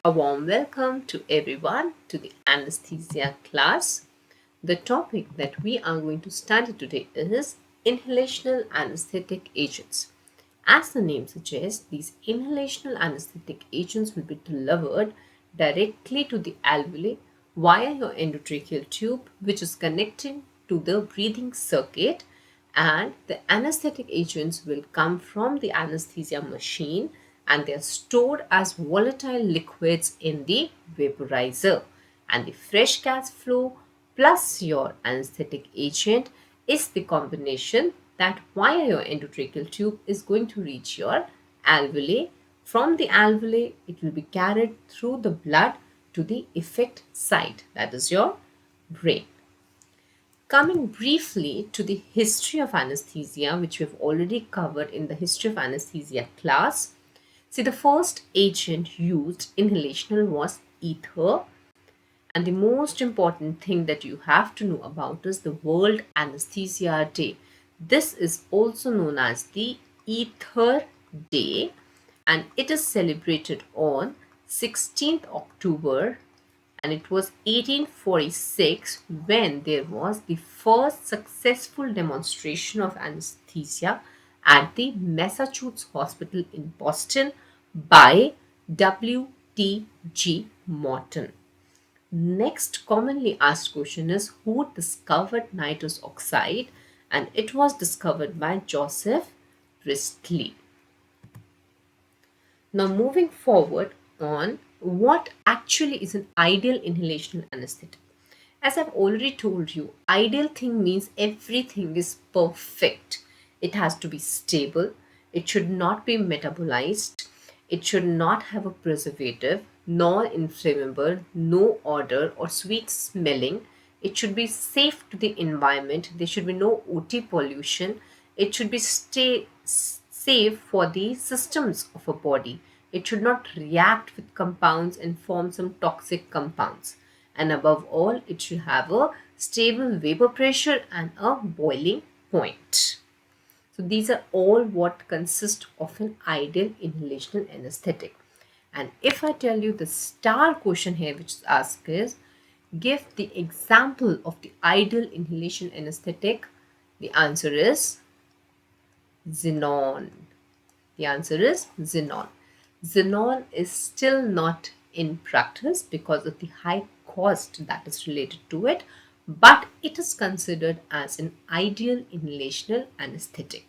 A warm welcome to everyone to the anesthesia class. The topic that we are going to study today is inhalational anesthetic agents. As the name suggests, these inhalational anesthetic agents will be delivered directly to the alveoli via your endotracheal tube, which is connecting to the breathing circuit, and the anesthetic agents will come from the anesthesia machine and they are stored as volatile liquids in the vaporizer, and the fresh gas flow plus your anesthetic agent is the combination that via your endotracheal tube is going to reach your alveoli. From the alveoli, it will be carried through the blood to the effect site, that is your brain. Coming briefly to the history of anesthesia, which we've already covered in the history of anesthesia class. See, the first agent used inhalational was ether, and the most important thing that you have to know about is the World Anesthesia Day. This is also known as the Ether Day, and it is celebrated on 16th October, and it was 1846 when there was the first successful demonstration of anesthesia at the Massachusetts Hospital in Boston by W.T.G. Morton. Next commonly asked question is who discovered nitrous oxide, and it was discovered by Joseph Priestley. Now moving forward on what actually is an ideal inhalational anesthetic. As I've already told you, ideal thing means everything is perfect. It has to be stable. It should not be metabolized. It should not have a preservative, nor inflammable, no odor or sweet smelling. It should be safe to the environment. There should be no OT pollution. It should be safe for the systems of a body. It should not react with compounds and form some toxic compounds. And above all, it should have a stable vapor pressure and a boiling point. So these are all what consist of an ideal inhalational anesthetic. And if I tell you the star question here which is asked is, give the example of the ideal inhalation anesthetic, the answer is xenon. The answer is xenon. Xenon is still not in practice because of the high cost that is related to it, but it is considered as an ideal inhalational anesthetic.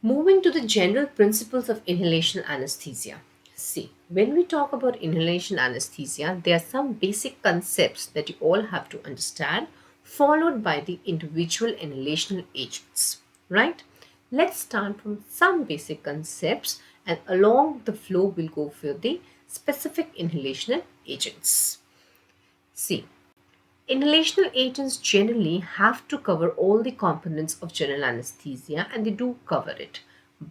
Moving to the general principles of inhalation anesthesia. See, when we talk about inhalation anesthesia, there are some basic concepts that you all have to understand, followed by the individual inhalational agents, right? Let's start from some basic concepts, and along the flow we'll go for the specific inhalational agents. See, inhalational agents generally have to cover all the components of general anesthesia, and they do cover it.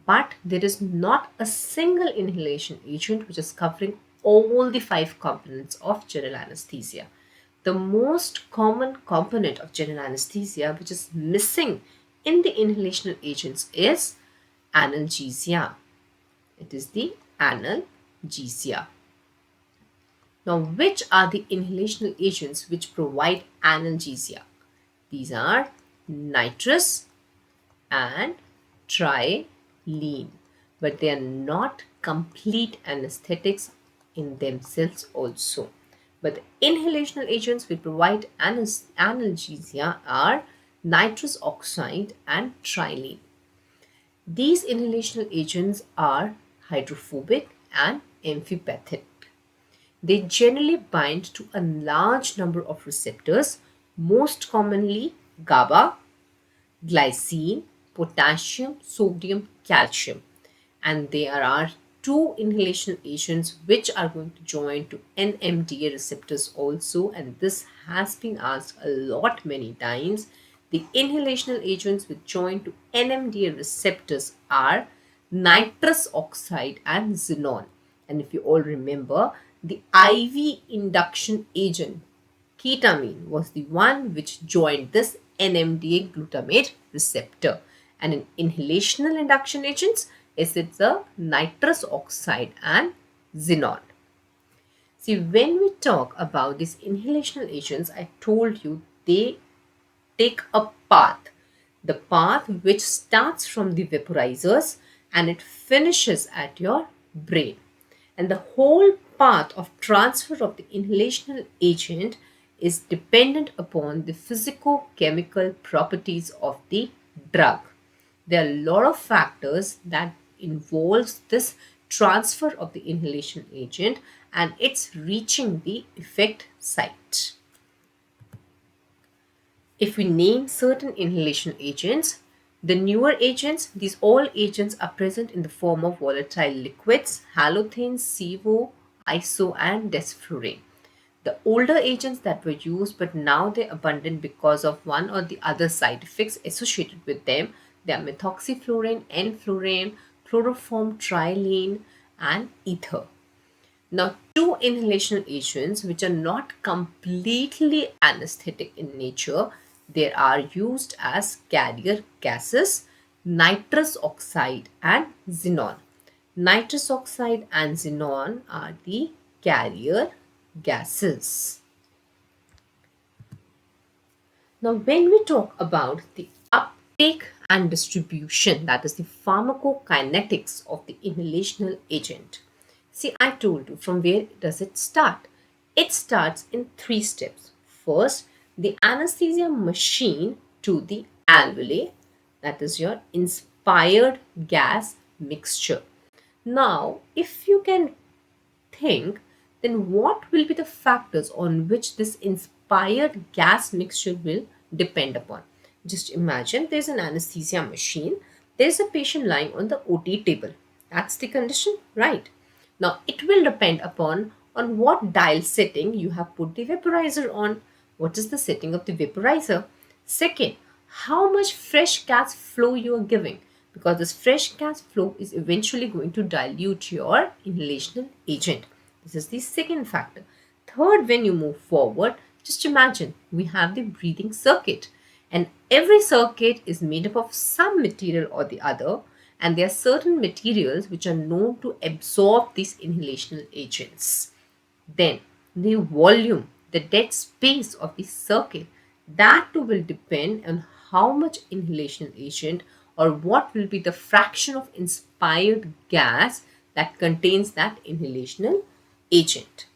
But there is not a single inhalation agent which is covering all the 5 components of general anesthesia. The most common component of general anesthesia which is missing in the inhalational agents is analgesia. It is the analgesia. Now, which are the inhalational agents which provide analgesia? These are nitrous and trilene, but they are not complete anesthetics in themselves also. But the inhalational agents which provide analgesia are nitrous oxide and trilene. These inhalational agents are hydrophobic and amphipathic. They generally bind to a large number of receptors, most commonly GABA, glycine, potassium, sodium, calcium. And there are 2 inhalation agents which are going to join to NMDA receptors also, and this has been asked a lot many times. The inhalational agents which join to NMDA receptors are nitrous oxide and xenon. And if you all remember, the IV induction agent ketamine was the one which joined this NMDA glutamate receptor. And in inhalational induction agents, is it's a nitrous oxide and xenon. See, when we talk about these inhalational agents, I told you they take a path, the path which starts from the vaporizers and it finishes at your brain. And the whole path of transfer of the inhalational agent is dependent upon the physicochemical properties of the drug. There are a lot of factors that involves this transfer of the inhalation agent and it's reaching the effect site. If we name certain inhalation agents, the newer agents, these all agents are present in the form of volatile liquids, halothane, SIVO, ISO and desflurane. The older agents that were used but now they're abundant because of one or the other side effects associated with them, they are methoxyflurane, enflurane, chloroform trilene and ether. Now, two inhalational agents which are not completely anesthetic in nature, they are used as carrier gases, nitrous oxide and xenon. Nitrous oxide and xenon are the carrier gases. Now, when we talk about the uptake and distribution, that is the pharmacokinetics of the inhalational agent. See, I told you from where does it start? It starts in three steps. First, the anesthesia machine to the alveoli, that is your inspired gas mixture. Now, if you can think, then what will be the factors on which this inspired gas mixture will depend upon? Just imagine there's an anesthesia machine, there's a patient lying on the OT table. That's the condition, right? Now, it will depend upon on what dial setting you have put the vaporizer on. What is the setting of the vaporizer? Second, how much fresh gas flow you are giving, because this fresh gas flow is eventually going to dilute your inhalational agent. This is the second factor. Third, when you move forward, just imagine we have the breathing circuit and every circuit is made up of some material or the other, and there are certain materials which are known to absorb these inhalational agents. Then the volume, the dead space of the circuit, that too will depend on how much inhalation agent or what will be the fraction of inspired gas that contains that inhalational agent.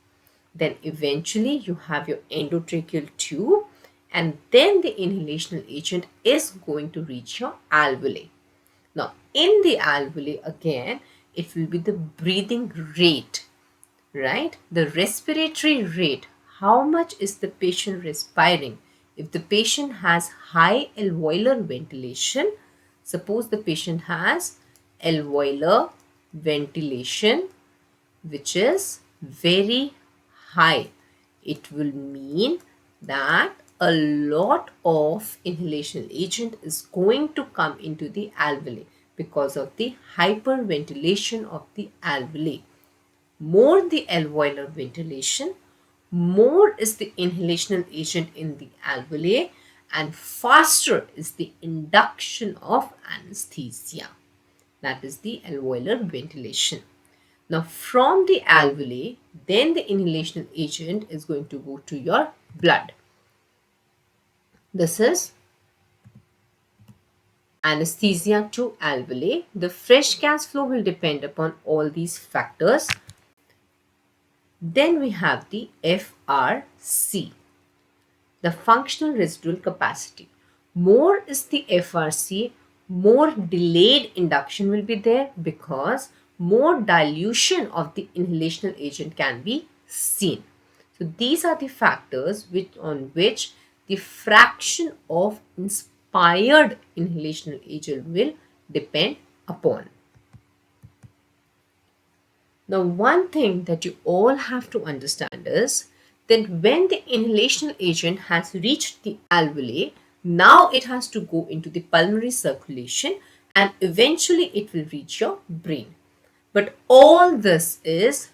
Then eventually you have your endotracheal tube and then the inhalational agent is going to reach your alveoli. Now in the alveoli again, it will be the breathing rate, right? The respiratory rate. How much is the patient respiring? If the patient has high alveolar ventilation, suppose the patient has alveolar ventilation which is very high, it will mean that a lot of inhalation agent is going to come into the alveoli because of the hyperventilation of the alveoli. More the alveolar ventilation, more is the inhalational agent in the alveoli and faster is the induction of anesthesia. That is the alveolar ventilation. Now from the alveoli, then the inhalational agent is going to go to your blood. This is anesthesia to alveoli. The fresh gas flow will depend upon all these factors. Then we have the FRC, the functional residual capacity. More is the FRC, more delayed induction will be there because more dilution of the inhalational agent can be seen. So these are the factors on which the fraction of inspired inhalational agent will depend upon. Now, one thing that you all have to understand is that when the inhalational agent has reached the alveoli, now it has to go into the pulmonary circulation and eventually it will reach your brain. But all this is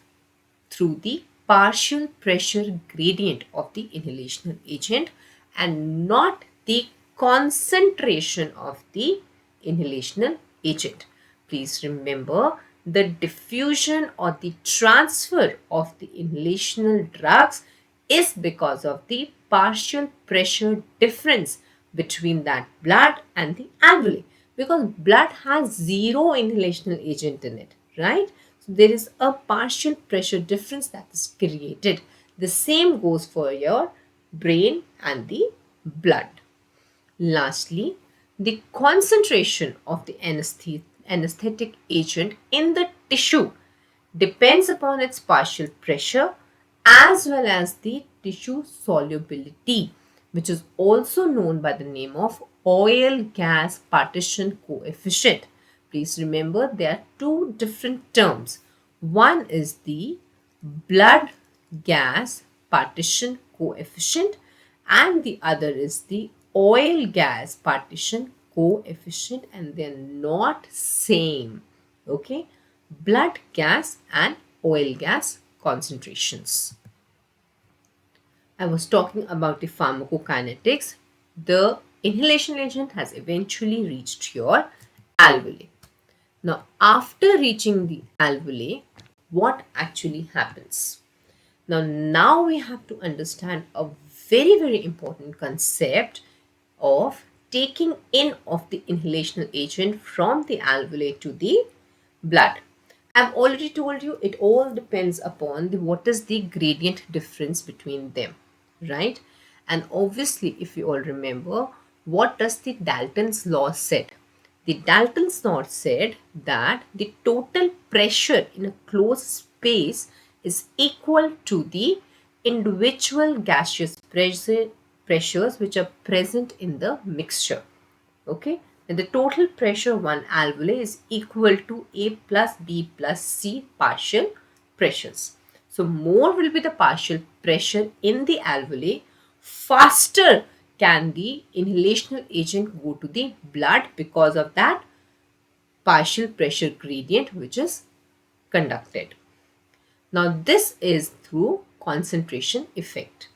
through the partial pressure gradient of the inhalational agent and not the concentration of the inhalational agent. Please remember the diffusion or the transfer of the inhalational drugs is because of the partial pressure difference between that blood and the alveoli, because blood has zero inhalational agent in it, right? So there is a partial pressure difference that is created. The same goes for your brain and the blood. Lastly, the concentration of the anesthetic agent in the tissue depends upon its partial pressure as well as the tissue solubility, which is also known by the name of oil gas partition coefficient. Please remember there are two different terms. One is the blood gas partition coefficient and the other is the oil gas partition coefficient, and they're not same. Okay, blood gas and oil gas concentrations. I was talking about the pharmacokinetics. The inhalation agent has eventually reached your alveoli. Now, after reaching the alveoli, what actually happens? Now we have to understand a very important concept of taking in of the inhalational agent from the alveoli to the blood. I've already told you it all depends upon what is the gradient difference between them, right? And obviously, if you all remember, what does the Dalton's law said? The Dalton's law said that the total pressure in a closed space is equal to the individual gaseous pressures which are present in the mixture. Okay, and the total pressure of one alveoli is equal to A plus B plus C partial pressures. So more will be the partial pressure in the alveoli, faster can the inhalational agent go to the blood because of that partial pressure gradient which is conducted. Now this is through concentration effect.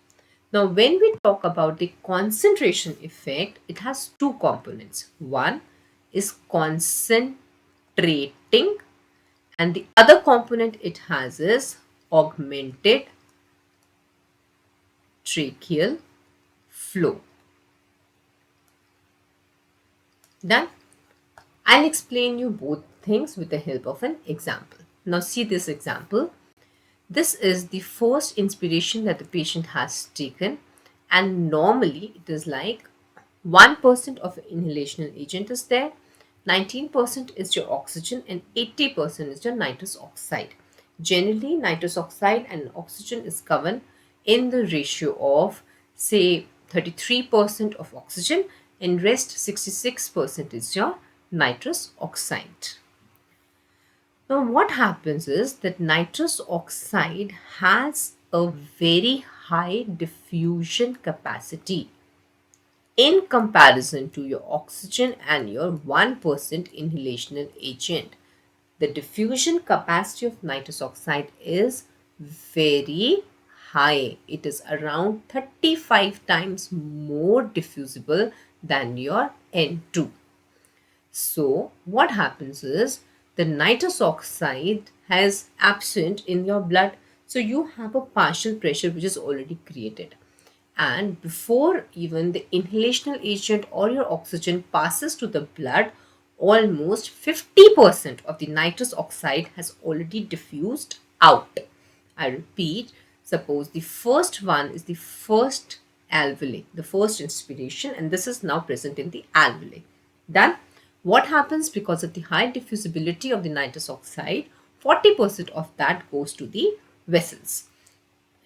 Now, when we talk about the concentration effect, it has two components. One is concentrating, and the other component it has is augmented tracheal flow. Done? I'll explain you both things with the help of an example. Now, see this example. This is the first inspiration that the patient has taken, and normally it is like 1% of inhalational agent is there, 19% is your oxygen, and 80% is your nitrous oxide. Generally, nitrous oxide and oxygen is given in the ratio of say 33% of oxygen and rest 66% is your nitrous oxide. Now, what happens is that nitrous oxide has a very high diffusion capacity in comparison to your oxygen and your 1% inhalational agent. The diffusion capacity of nitrous oxide is very high. It is around 35 times more diffusible than your N2. So what happens is the nitrous oxide has absent in your blood. So you have a partial pressure which is already created. And before even the inhalational agent or your oxygen passes to the blood, almost 50% of the nitrous oxide has already diffused out. I repeat, suppose the first one is the first alveoli, the first inspiration, and this is now present in the alveoli. Done? What happens because of the high diffusibility of the nitrous oxide? 40% of that goes to the vessels.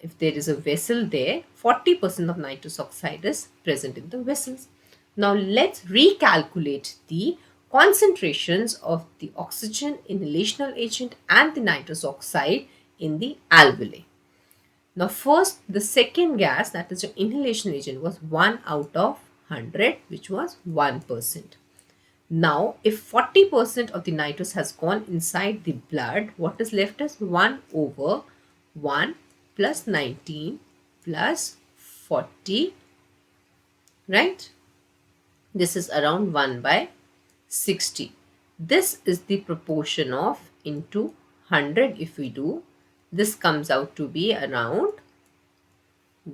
If there is a vessel there, 40% of nitrous oxide is present in the vessels. Now let's recalculate the concentrations of the oxygen, inhalational agent and the nitrous oxide in the alveoli. Now first, the second gas, that is your inhalation agent, was 1 out of 100, which was 1%. Now, if 40% of the nitrous has gone inside the blood, what is left is 1 over 1 plus 19 plus 40, right? This is around 1 by 60. This is the proportion of into 100 if we do, this comes out to be around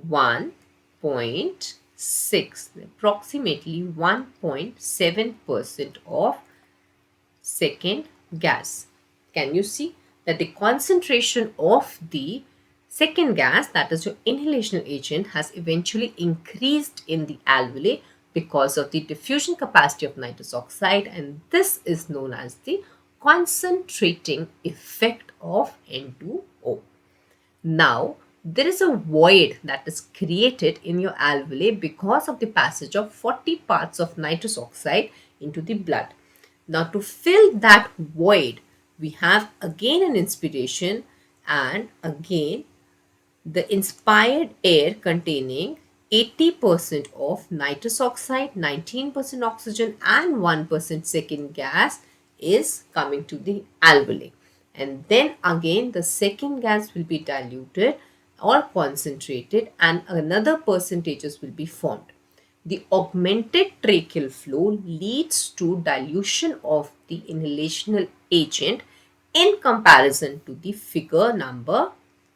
1.6, approximately 1.7% of second gas. Can you see that the concentration of the second gas, that is your inhalational agent, has eventually increased in the alveoli because of the diffusion capacity of nitrous oxide, and this is known as the concentrating effect of N2O. Now, there is a void that is created in your alveoli because of the passage of 40 parts of nitrous oxide into the blood. Now, to fill that void, we have again an inspiration, and again the inspired air containing 80% of nitrous oxide, 19% oxygen, and 1% second gas is coming to the alveoli. And then again the second gas will be diluted or concentrated, and another percentages will be formed. The augmented tracheal flow leads to dilution of the inhalational agent in comparison to the figure number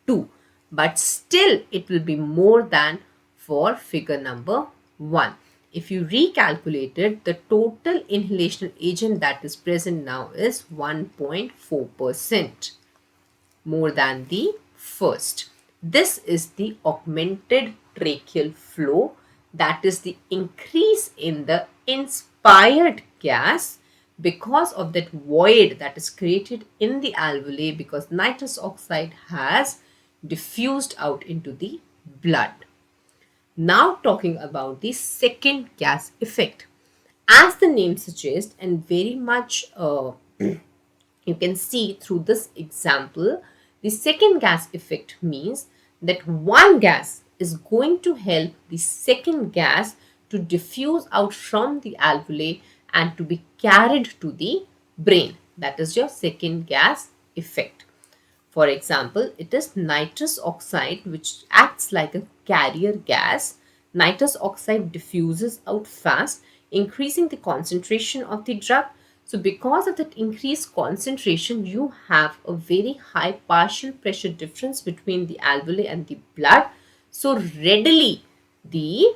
2, but still it will be more than for figure number 1. If you recalculate it, the total inhalational agent that is present now is 1.4%, more than the first. This is the augmented tracheal flow, that is the increase in the inspired gas because of that void that is created in the alveoli because nitrous oxide has diffused out into the blood. Now talking about the second gas effect. As the name suggests, and very much you can see through this example, the second gas effect means that one gas is going to help the second gas to diffuse out from the alveoli and to be carried to the brain. That is your second gas effect. For example, it is nitrous oxide which acts like a carrier gas. Nitrous oxide diffuses out fast, increasing the concentration of the drug. So because of that increased concentration, you have a very high partial pressure difference between the alveoli and the blood. So readily the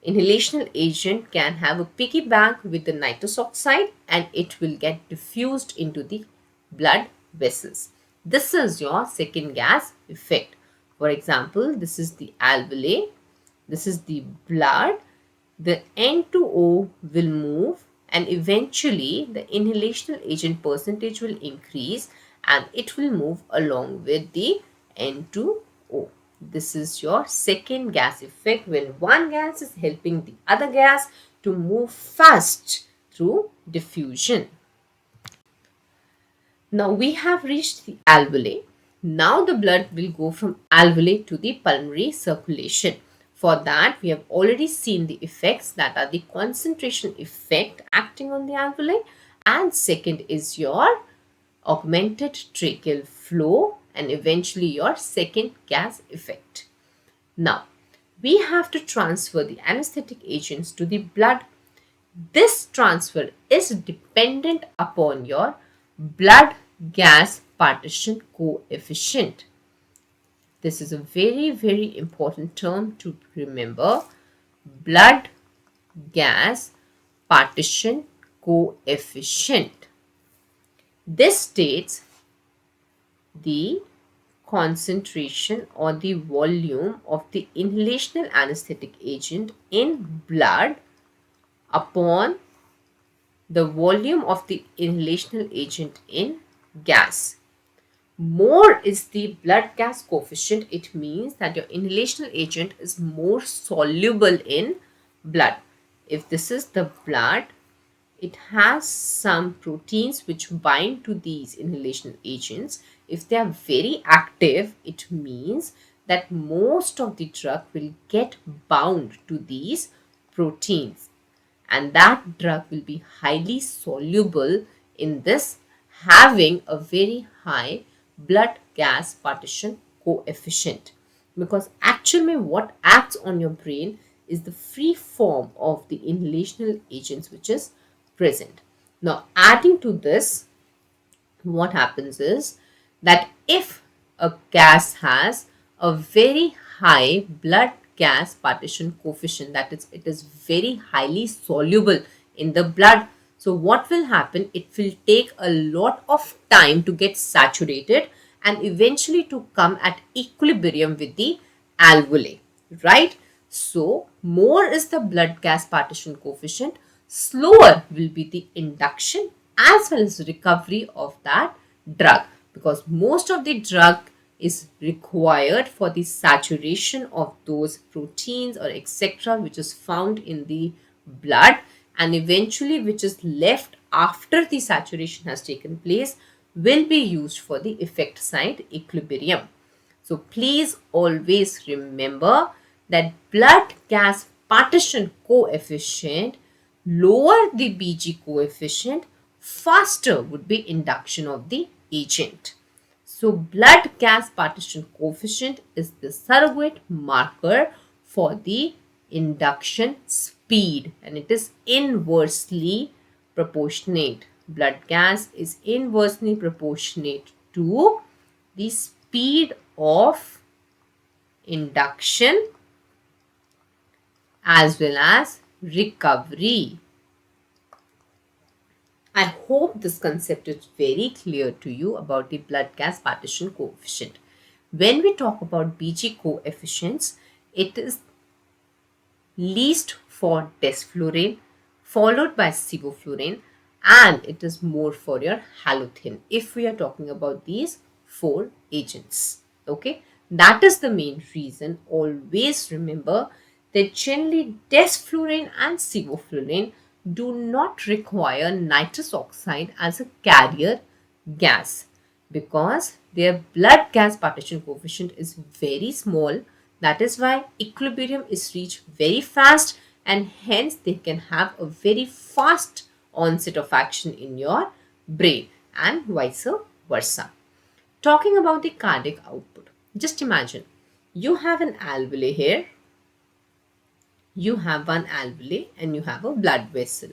inhalational agent can have a piggyback with the nitrous oxide and it will get diffused into the blood vessels. This is your second gas effect. For example, this is the alveoli, this is the blood, the N2O will move and eventually the inhalational agent percentage will increase and it will move along with the N2O. This is your second gas effect, when one gas is helping the other gas to move fast through diffusion. Now we have reached the alveoli. Now the blood will go from alveoli to the pulmonary circulation. For that, we have already seen the effects, that are the concentration effect acting on the alveoli, and second is your augmented tracheal flow, and eventually your second gas effect. Now, we have to transfer the anesthetic agents to the blood. This transfer is dependent upon your blood gas partition coefficient. This is a very, very important term to remember. Blood gas partition coefficient. This states the concentration or the volume of the inhalational anesthetic agent in blood upon the volume of the inhalational agent in gas. More is the blood gas coefficient, it means that your inhalational agent is more soluble in blood. If this is the blood, it has some proteins which bind to these inhalational agents. If they are very active, it means that most of the drug will get bound to these proteins, and that drug will be highly soluble in this, having a very high blood gas partition coefficient, because actually what acts on your brain is the free form of the inhalational agents which is present. Now adding to this, what happens is that if a gas has a very high blood gas partition coefficient, that is, it is very highly soluble in the blood, so what will happen, it will take a lot of time to get saturated and eventually to come at equilibrium with the alveoli, right? So more is the blood gas partition coefficient, slower will be the induction as well as recovery of that drug, because most of the drug is required for the saturation of those proteins or etc which is found in the blood, and eventually which is left after the saturation has taken place will be used for the effect side equilibrium. So please always remember that blood gas partition coefficient, lower the Bg coefficient, faster would be induction of the agent. So blood gas partition coefficient is the surrogate marker for the induction speed, and it is inversely proportionate. Blood gas is inversely proportionate to the speed of induction as well as recovery. I hope this concept is very clear to you about the blood gas partition coefficient. When we talk about Bg coefficients, it is least for desflurane, followed by sevoflurane, and it is more for your halothane if we are talking about these four agents. Okay, that is the main reason. Always remember that generally desflurane and sevoflurane do not require nitrous oxide as a carrier gas, because their blood gas partition coefficient is very small. That is why equilibrium is reached very fast, and hence they can have a very fast onset of action in your brain and vice versa. Talking about the cardiac output, just imagine you have an alveoli here, you have one alveoli and you have a blood vessel.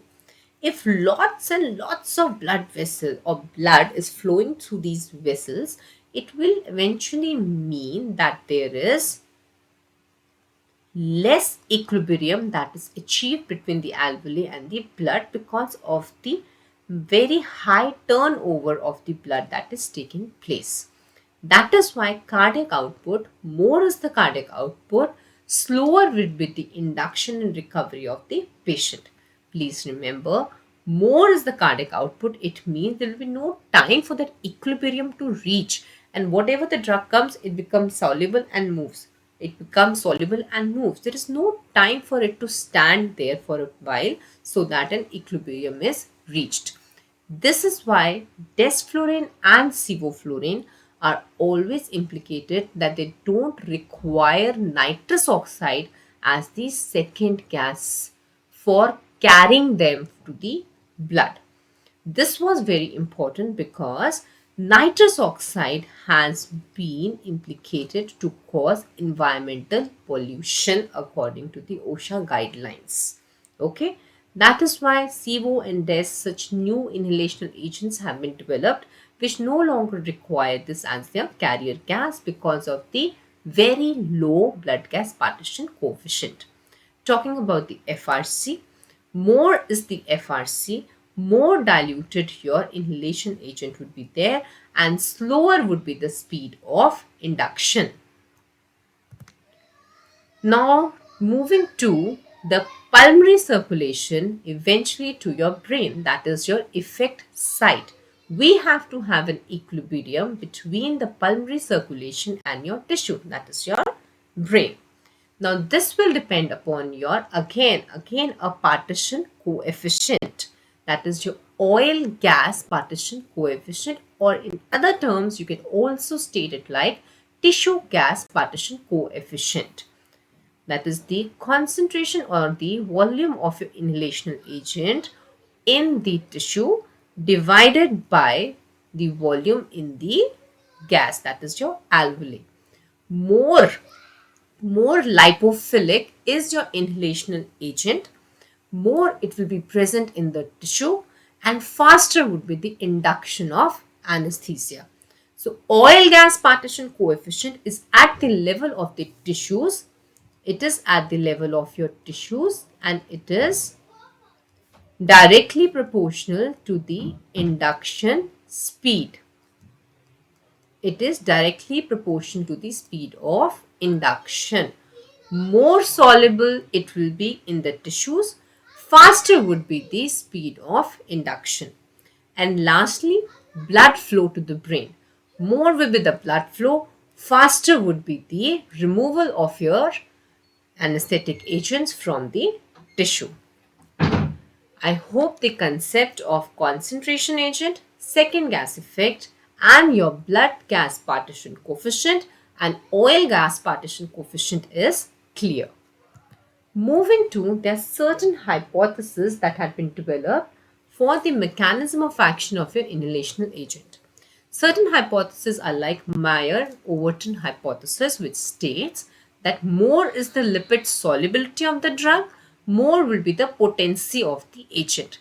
If lots and lots of blood vessel or blood is flowing through these vessels, it will eventually mean that there is less equilibrium that is achieved between the alveoli and the blood because of the very high turnover of the blood that is taking place. That is why cardiac output, more is the cardiac output, slower will be the induction and recovery of the patient. Please remember, more is the cardiac output, it means there will be no time for that equilibrium to reach, and whatever the drug comes, it becomes soluble and moves. It becomes soluble and moves. There is no time for it to stand there for a while so that an equilibrium is reached. This is why desflurane and sevoflurane are always implicated that they don't require nitrous oxide as the second gas for carrying them to the blood. This was very important because nitrous oxide has been implicated to cause environmental pollution according to the OSHA guidelines. Okay, that is why SIVO and DES, such new inhalational agents have been developed which no longer require this as their carrier gas because of the very low blood gas partition coefficient. Talking about the FRC, more is the FRC, more diluted your inhalation agent would be there, and slower would be the speed of induction. Now moving to the pulmonary circulation, eventually to your brain, that is your effect site. We have to have an equilibrium between the pulmonary circulation and your tissue, that is your brain. Now this will depend upon your again a partition coefficient, that is your oil gas partition coefficient, or in other terms you can also state it like tissue gas partition coefficient. That is the concentration or the volume of your inhalational agent in the tissue divided by the volume in the gas, that is your alveoli. More lipophilic is your inhalational agent, more it will be present in the tissue, and faster would be the induction of anesthesia. So oil gas partition coefficient is at the level of the tissues. It is at the level of your tissues and it is directly proportional to the induction speed. It is directly proportional to the speed of induction. More soluble it will be in the tissues, faster would be the speed of induction. And lastly, blood flow to the brain. More will be the blood flow, faster would be the removal of your anesthetic agents from the tissue. I hope the concept of concentration agent, second gas effect, and your blood gas partition coefficient and oil gas partition coefficient is clear. Moving to, there are certain hypotheses that had been developed for the mechanism of action of your inhalational agent. Certain hypotheses are like Mayer-Overton hypothesis, which states that more is the lipid solubility of the drug, more will be the potency of the agent.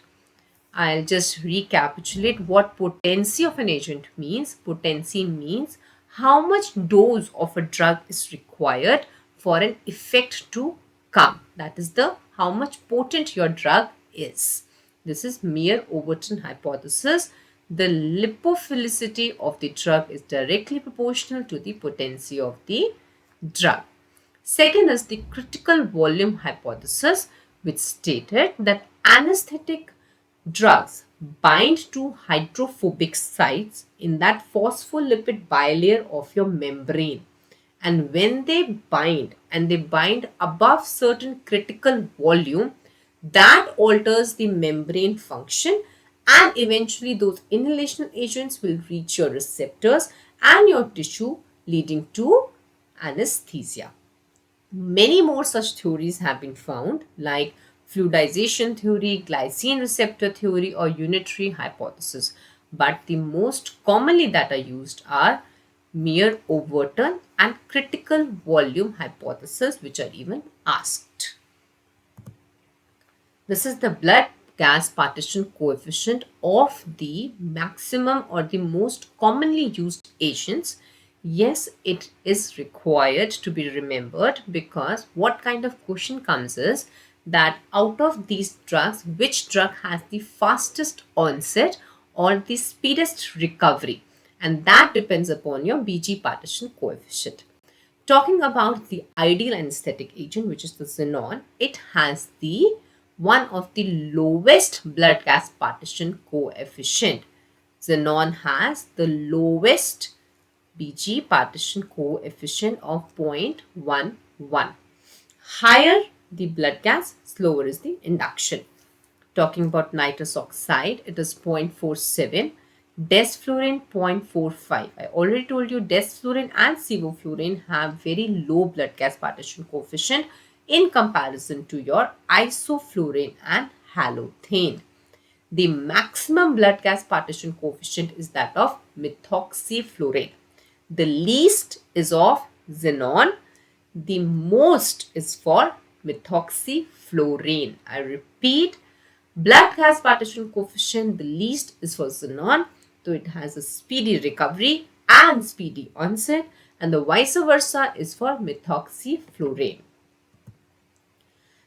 I'll just recapitulate what potency of an agent means. Potency means how much dose of a drug is required for an effect to come. That is the how much potent your drug is. This is Mayer-Overton hypothesis. The lipophilicity of the drug is directly proportional to the potency of the drug. Second is the critical volume hypothesis, which stated that anesthetic drugs bind to hydrophobic sites in that phospholipid bilayer of your membrane. And when they bind and they bind above certain critical volume, that alters the membrane function and eventually those inhalational agents will reach your receptors and your tissue, leading to anesthesia. Many more such theories have been found, like fluidization theory, glycine receptor theory, or unitary hypothesis. But the most commonly that are used are Mayer-Overton and critical volume hypothesis, which are even asked. This is the blood gas partition coefficient of the maximum or the most commonly used agents. Yes, it is required to be remembered because what kind of question comes is that out of these drugs, which drug has the fastest onset or the speediest recovery? And that depends upon your BG partition coefficient. Talking about the ideal anesthetic agent, which is the xenon, it has the one of the lowest blood gas partition coefficient. Xenon has the lowest BG partition coefficient of 0.11. Higher the blood gas, slower is the induction. Talking about nitrous oxide, it is 0.47. Desflurane 0.45. I already told you desflurane and sevoflurane have very low blood gas partition coefficient in comparison to your isoflurane and halothane. The maximum blood gas partition coefficient is that of methoxyflurane. The least is of xenon. The most is for methoxyflurane. I repeat, blood gas partition coefficient, the least is for xenon, so it has a speedy recovery and speedy onset, and the vice versa is for methoxyflurane.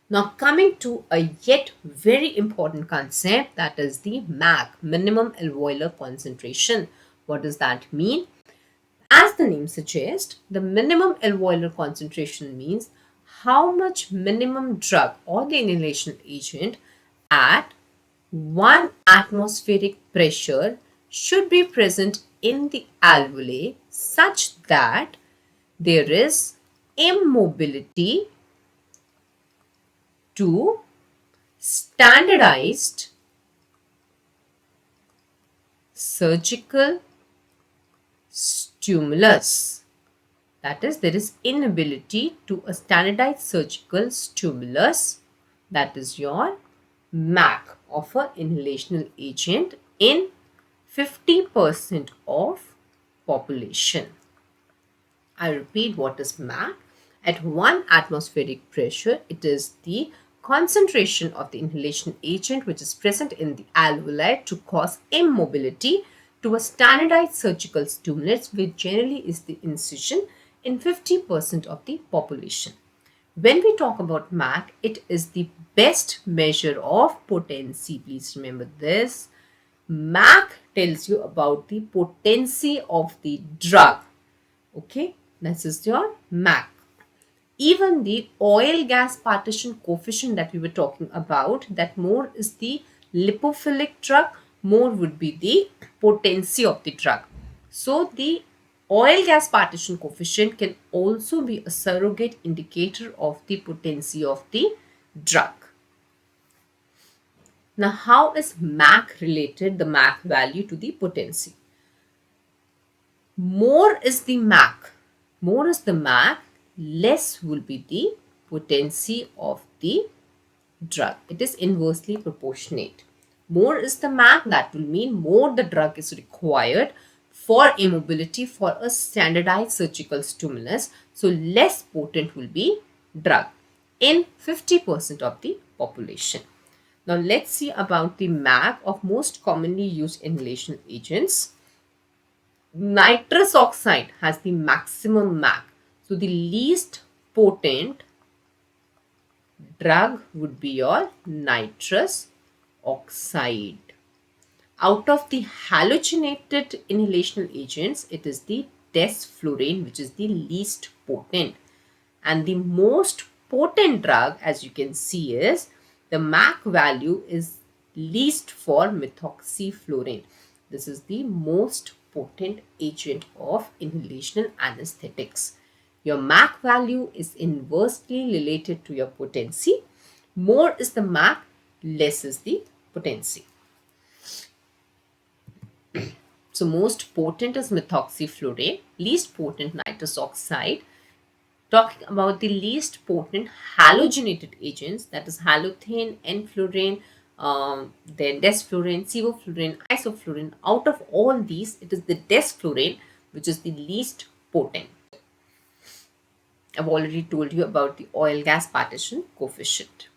Now coming to a yet very important concept, that is the MAC, minimum alveolar concentration. What does that mean? As the name suggests, the minimum alveolar concentration means how much minimum drug or the inhalation agent at 1 atmospheric pressure should be present in the alveoli such that there is immobility to standardized surgical stimulus. That is, there is inability to a standardized surgical stimulus, that is your MAC of an inhalational agent in 50% of population. I repeat, what is MAC? At 1 atmospheric pressure, it is the concentration of the inhalation agent which is present in the alveoli to cause immobility to a standardized surgical stimulus, which generally is the incision in 50% of the population. When we talk about MAC, it is the best measure of potency. Please remember this. MAC tells you about the potency of the drug. Okay, this is your MAC. Even the oil gas partition coefficient that we were talking about, that more is the lipophilic drug, more would be the potency of the drug. So the oil gas partition coefficient can also be a surrogate indicator of the potency of the drug. Now, how is MAC related, the MAC value, to the potency? More is the MAC, less will be the potency of the drug. It is inversely proportionate. More is the MAC, that will mean more the drug is required for immobility for a standardized surgical stimulus. So less potent will be drug in 50% of the population. Now let's see about the MAC of most commonly used inhalation agents. Nitrous oxide has the maximum MAC. So the least potent drug would be your nitrous oxide. Out of the halogenated inhalational agents, it is the desflurane which is the least potent. And the most potent drug, as you can see, is the MAC value is least for methoxyflurane. This is the most potent agent of inhalational anesthetics. Your MAC value is inversely related to your potency. More is the MAC, less is the potency. So most potent is methoxyflurane, least potent nitrous oxide. Talking about the least potent halogenated agents, that is halothane, enflurane, then desflurane, sevoflurane, isoflurane. Out of all these, it is the desflurane which is the least potent. I've already told you about the oil gas partition coefficient.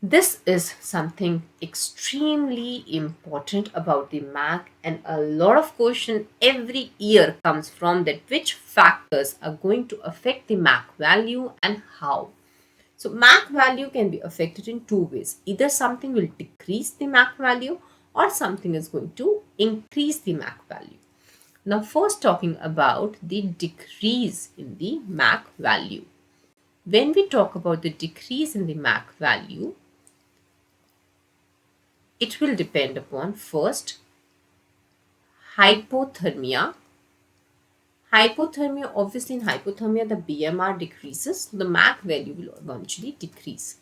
This is something extremely important about the MAC, and a lot of question every year comes from that: which factors are going to affect the MAC value and how. So MAC value can be affected in two ways. Either something will decrease the MAC value or something is going to increase the MAC value. Now first, talking about the decrease in the MAC value. When we talk about the decrease in the MAC value, it will depend upon, first, hypothermia. Hypothermia, obviously in hypothermia the BMR decreases, so the MAC value will eventually decrease.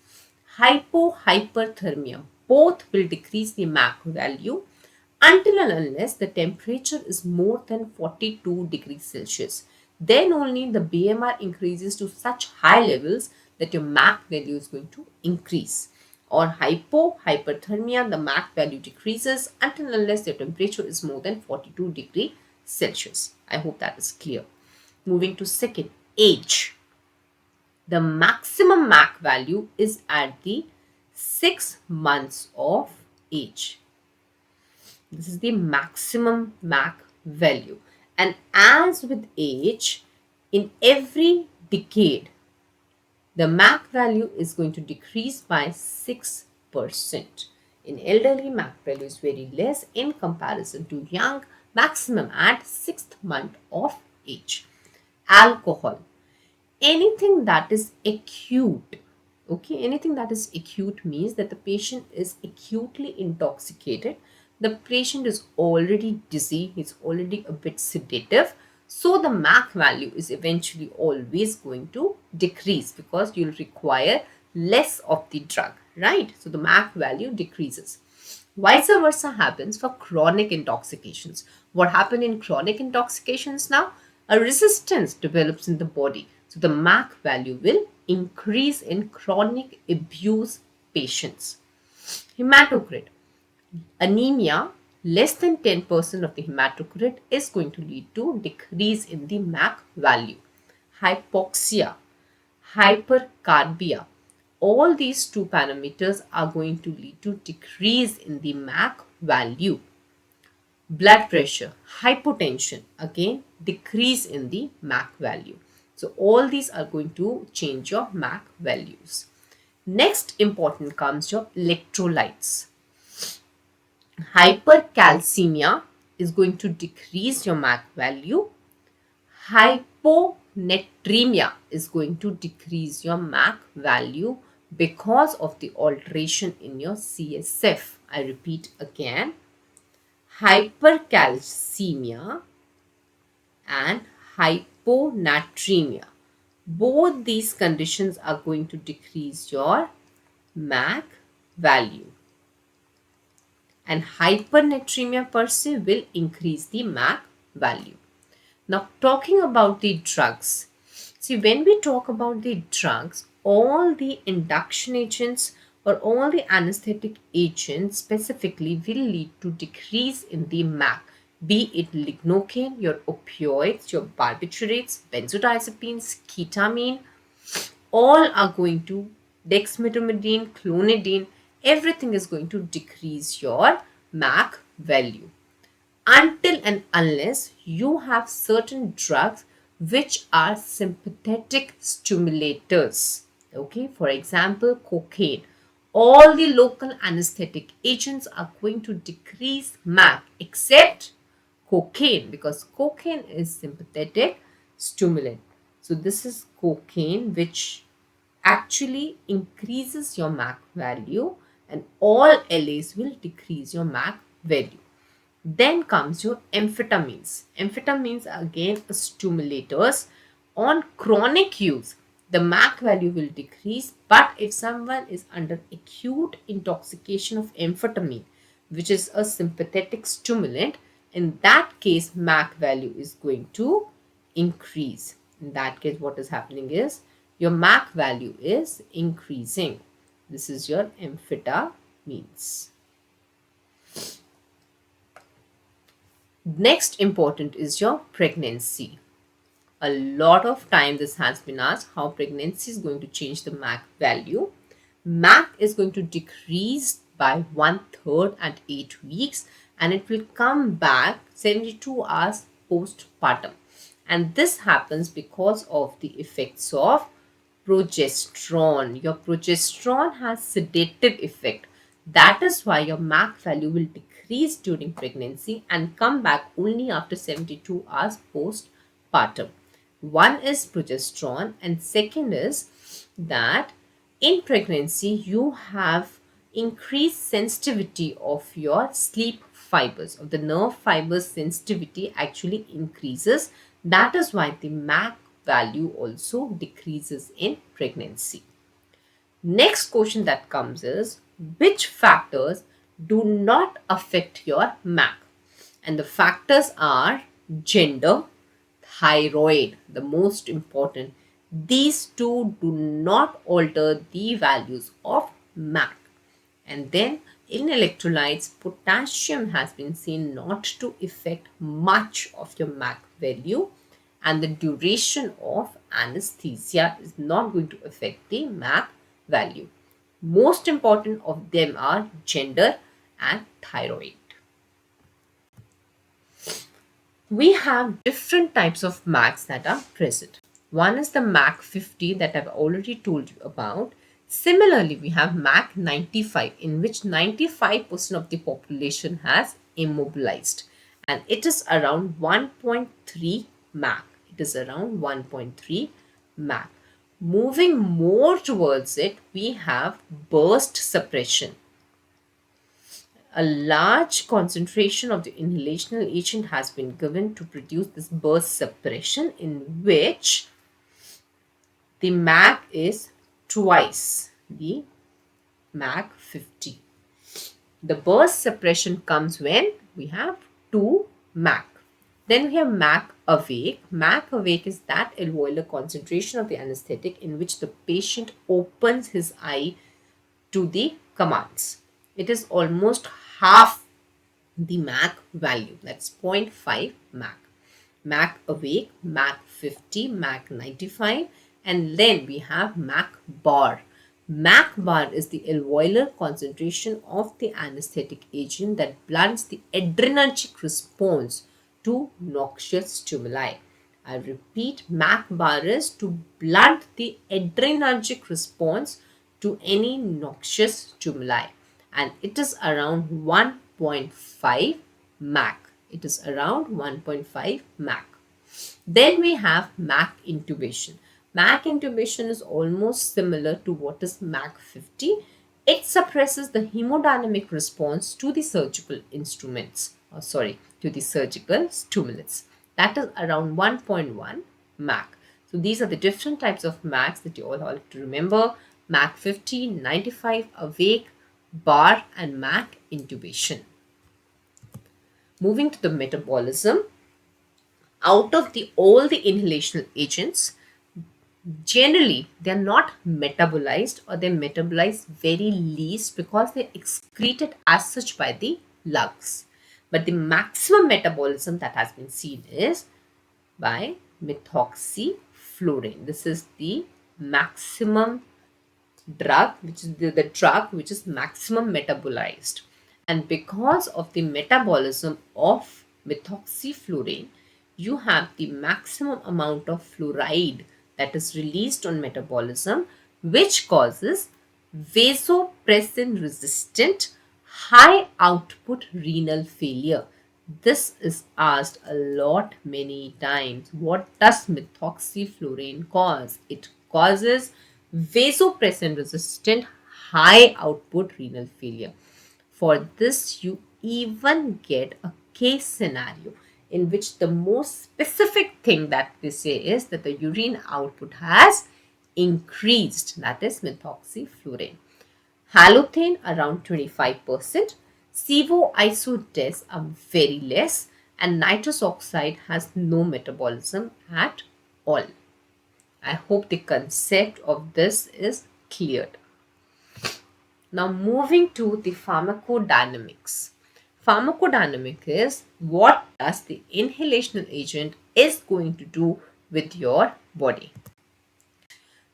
Hyperthermia, both will decrease the MAC value until and unless the temperature is more than 42 degrees Celsius. Then only the BMR increases to such high levels that your MAC value is going to increase. Or hyperthermia, the MAC value decreases until and unless the temperature is more than 42 degrees Celsius. I hope that is clear. Moving to second, age. The maximum MAC value is at the 6 months of age. This is the maximum MAC value. And as with age, in every decade, the MAC value is going to decrease by 6%. In elderly, MAC value is very less in comparison to young, maximum at 6th month of age. Alcohol. Anything that is acute. Okay, anything that is acute means that the patient is acutely intoxicated. The patient is already dizzy, he's already a bit sedative. So the MAC value is eventually always going to decrease because you'll require less of the drug, right? So the MAC value decreases. Vice versa happens for chronic intoxications. What happens in chronic intoxications now? A resistance develops in the body. So the MAC value will increase in chronic abuse patients. Hematocrit. Anemia less than 10% of the hematocrit is going to lead to decrease in the MAC value. Hypoxia, hypercarbia, all these two parameters are going to lead to decrease in the MAC value. Blood pressure, hypotension, again decrease in the MAC value. So all these are going to change your MAC values. Next important comes your electrolytes. Hypercalcemia is going to decrease your MAC value. Hyponatremia is going to decrease your MAC value because of the alteration in your CSF. I repeat again, hypercalcemia and hyponatremia. Both these conditions are going to decrease your MAC value. And hypernatremia per se will increase the MAC value. Now, talking about the drugs. See, when we talk about the drugs, all the induction agents or all the anesthetic agents specifically will lead to decrease in the MAC, be it lignocaine, your opioids, your barbiturates, benzodiazepines, ketamine, all are going to, dexmedetomidine, clonidine, everything is going to decrease your MAC value until and unless you have certain drugs which are sympathetic stimulators. Okay, for example, cocaine. All the local anesthetic agents are going to decrease MAC except cocaine, because cocaine is sympathetic stimulant. So this is cocaine which actually increases your MAC value, and all LAs will decrease your MAC value. Then comes your amphetamines. Amphetamines are again stimulators. On chronic use, the MAC value will decrease, but if someone is under acute intoxication of amphetamine, which is a sympathetic stimulant, in that case, MAC value is going to increase. In that case, what is happening is your MAC value is increasing. This is your amphetamines. Next important is your pregnancy. A lot of time this has been asked how pregnancy is going to change the MAC value. MAC is going to decrease by 1/3 at 8 weeks, and it will come back 72 hours postpartum. And this happens because of the effects of progesterone. Your progesterone has sedative effect. That is why your MAC value will decrease during pregnancy and come back only after 72 hours postpartum. One is progesterone, and second is that in pregnancy you have increased sensitivity of your sleep fibers, of the nerve fibers. Sensitivity actually increases. That is why the MAC value also decreases in pregnancy. Next question that comes is, which factors do not affect your MAC? And the factors are gender, thyroid, the most important. These two do not alter the values of MAC. And then in electrolytes, potassium has been seen not to affect much of your MAC value, and the duration of anesthesia is not going to affect the MAC value. Most important of them are gender and thyroid. We have different types of MACs that are present. One is the MAC 50 that I've already told you about. Similarly, we have MAC 95, in which 95% of the population has immobilized, and it is around 1.3 MAC. It is around 1.3 MAC. Moving more towards it, we have burst suppression. A large concentration of the inhalational agent has been given to produce this burst suppression, in which the MAC is twice the MAC 50. The burst suppression comes when we have 2 MAC. Then we have MAC awake. MAC awake is that alveolar concentration of the anesthetic in which the patient opens his eye to the commands. It is almost half the MAC value. That's 0.5 MAC. MAC awake, MAC 50, MAC 95, and then we have MAC bar. MAC bar is the alveolar concentration of the anesthetic agent that blunts the adrenergic response to noxious stimuli. I repeat, MAC bar is to blunt the adrenergic response to any noxious stimuli, and it is around 1.5 MAC. It is around 1.5 MAC. Then we have MAC intubation. MAC intubation is almost similar to what is MAC 50. It suppresses the hemodynamic response to the surgical instruments, to the surgical stimulants. That is around 1.1 MAC. So these are the different types of MACs that you all have to remember. MAC 50, 95, awake, bar, and MAC intubation. Moving to the metabolism, out of all the inhalational agents, generally they're not metabolized, or they're metabolized very least because they're excreted as such by the lungs. But the maximum metabolism that has been seen is by methoxyflurane. This is the maximum drug, which is the drug which is maximum metabolized. And because of the metabolism of methoxyflurane, you have the maximum amount of fluoride that is released on metabolism, which causes vasopressin resistant high output renal failure. This is asked a lot many times. What does methoxyflurane cause? It causes vasopressin resistant high output renal failure. For this, you even get a case scenario in which the most specific thing that they say is that the urine output has increased, that is methoxyflurane. Halothane around 25%, SIVO-ISO are very less, and nitrous oxide has no metabolism at all. I hope the concept of this is cleared. Now moving to the pharmacodynamics. Pharmacodynamic is what does the inhalational agent is going to do with your body.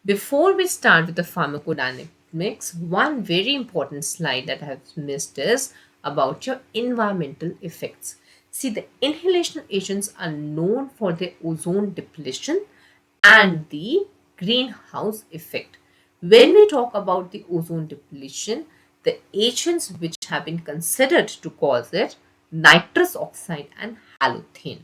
Before we start with the pharmacodynamics, one very important slide that I have missed is about your environmental effects. See, the inhalational agents are known for their ozone depletion and the greenhouse effect. When we talk about the ozone depletion, the agents which have been considered to cause it, nitrous oxide and halothane.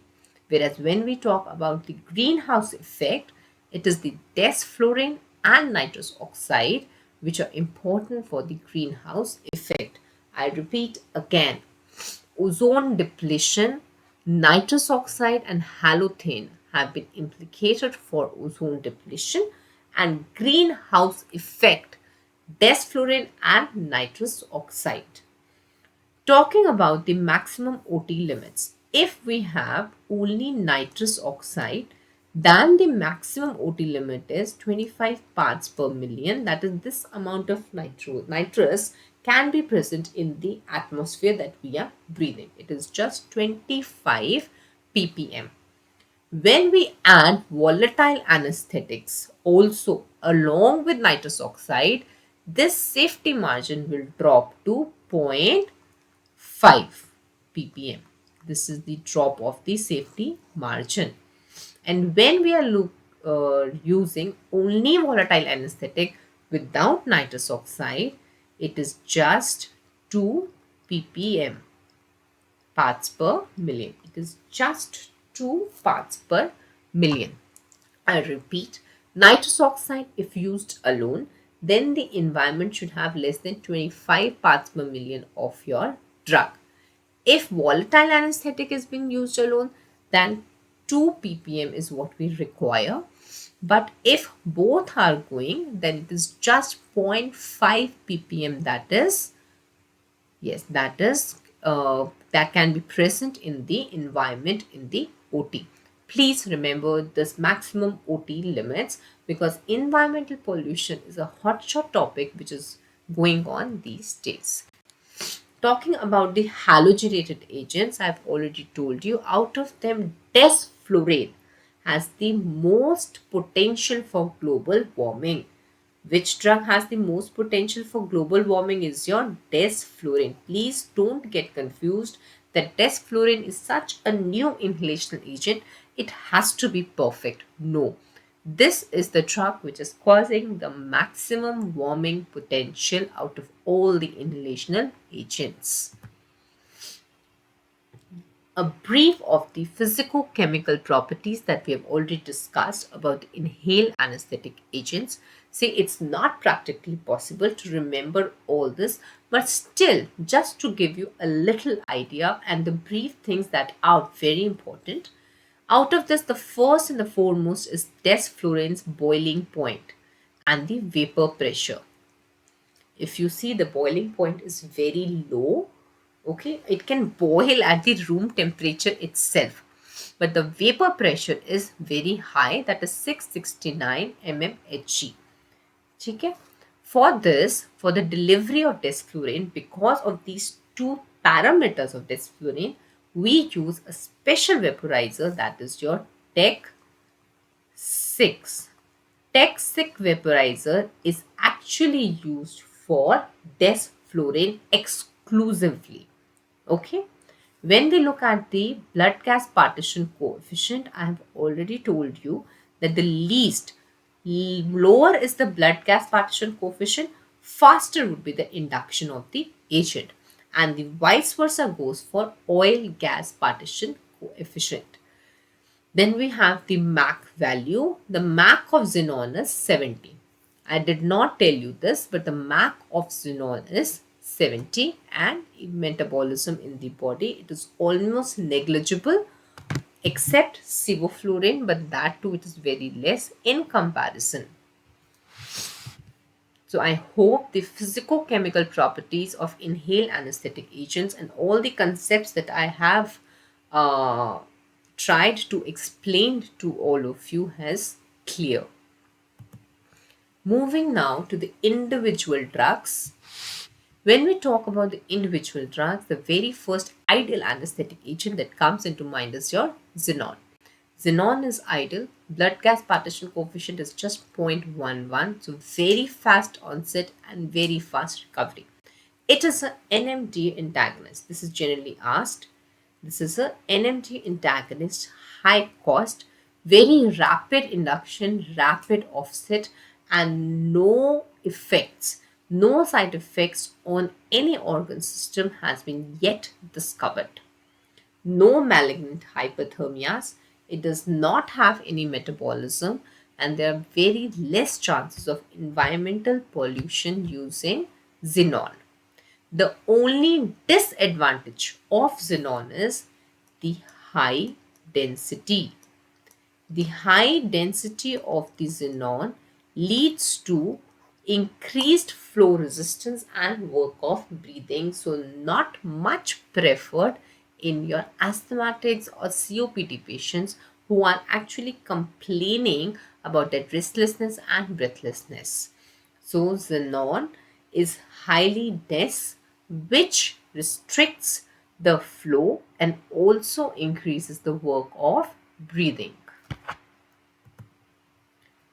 Whereas when we talk about the greenhouse effect, it is the desflurane and nitrous oxide which are important for the greenhouse effect. I repeat again, ozone depletion, nitrous oxide and halothane have been implicated for ozone depletion, and greenhouse effect, desflurane and nitrous oxide. Talking about the maximum OT limits, if we have only nitrous oxide, then the maximum OT limit is 25 parts per million. That is, this amount of nitrous can be present in the atmosphere that we are breathing. It is just 25 ppm. When we add volatile anesthetics also along with nitrous oxide, this safety margin will drop to 0.5 ppm. This is the drop of the safety margin. And when we are using only volatile anesthetic without nitrous oxide, it is just 2 ppm, parts per million. It is just 2 parts per million. I repeat, nitrous oxide, if used alone, then the environment should have less than 25 parts per million of your drug. If volatile anesthetic is being used alone, then 2 ppm is what we require. But if both are going, then it is just 0.5 ppm. That can be present in the environment in the OT. Please remember this maximum OT limits, because environmental pollution is a hotshot topic which is going on these days. Talking about the halogenated agents, I've already told you, out of them, desflurane has the most potential for global warming. Which drug has the most potential for global warming is your desflurane. Please don't get confused that desflurane is such a new inhalational agent. It has to be perfect. No. This is the drug which is causing the maximum warming potential out of all the inhalational agents. A brief of the physicochemical properties that we have already discussed about the inhaled anesthetic agents. See, it's not practically possible to remember all this, but still, just to give you a little idea and the brief things that are very important. Out of this, the first and the foremost is desflurane's boiling point and the vapor pressure. If you see, the boiling point is very low, okay, it can boil at the room temperature itself, but the vapor pressure is very high, that is 669 mmHg. Okay. For this, for the delivery of desflurane, because of these two parameters of desflurane, we use a special vaporizer, that is your Tech 6. Tech 6 vaporizer is actually used for desflurane exclusively. Okay. When we look at the blood gas partition coefficient, I have already told you that the lower is the blood gas partition coefficient, faster would be the induction of the agent. And the vice versa goes for oil gas partition coefficient. Then we have the MAC value. The MAC of xenon is 70. I did not tell you this, but the MAC of xenon is 70, and metabolism in the body, it is almost negligible except sevoflurane, but that too it is very less in comparison. So I hope the physicochemical properties of inhaled anesthetic agents and all the concepts that I have tried to explain to all of you has clear. Moving now to the individual drugs. When we talk about the individual drugs, the very first ideal anesthetic agent that comes into mind is your xenon. Xenon is ideal. Blood gas partition coefficient is just 0.11, so very fast onset and very fast recovery. It is an NMDA antagonist. This is generally asked. This is a NMDA antagonist, high cost, very rapid induction, rapid offset, and no effects, no side effects on any organ system has been yet discovered. No malignant hyperthermias. It does not have any metabolism, and there are very less chances of environmental pollution using xenon. The only disadvantage of xenon is the high density. The high density of the xenon leads to increased flow resistance and work of breathing, so not much preferred in your asthmatics or COPD patients who are actually complaining about that restlessness and breathlessness. So xenon is highly dense, which restricts the flow and also increases the work of breathing.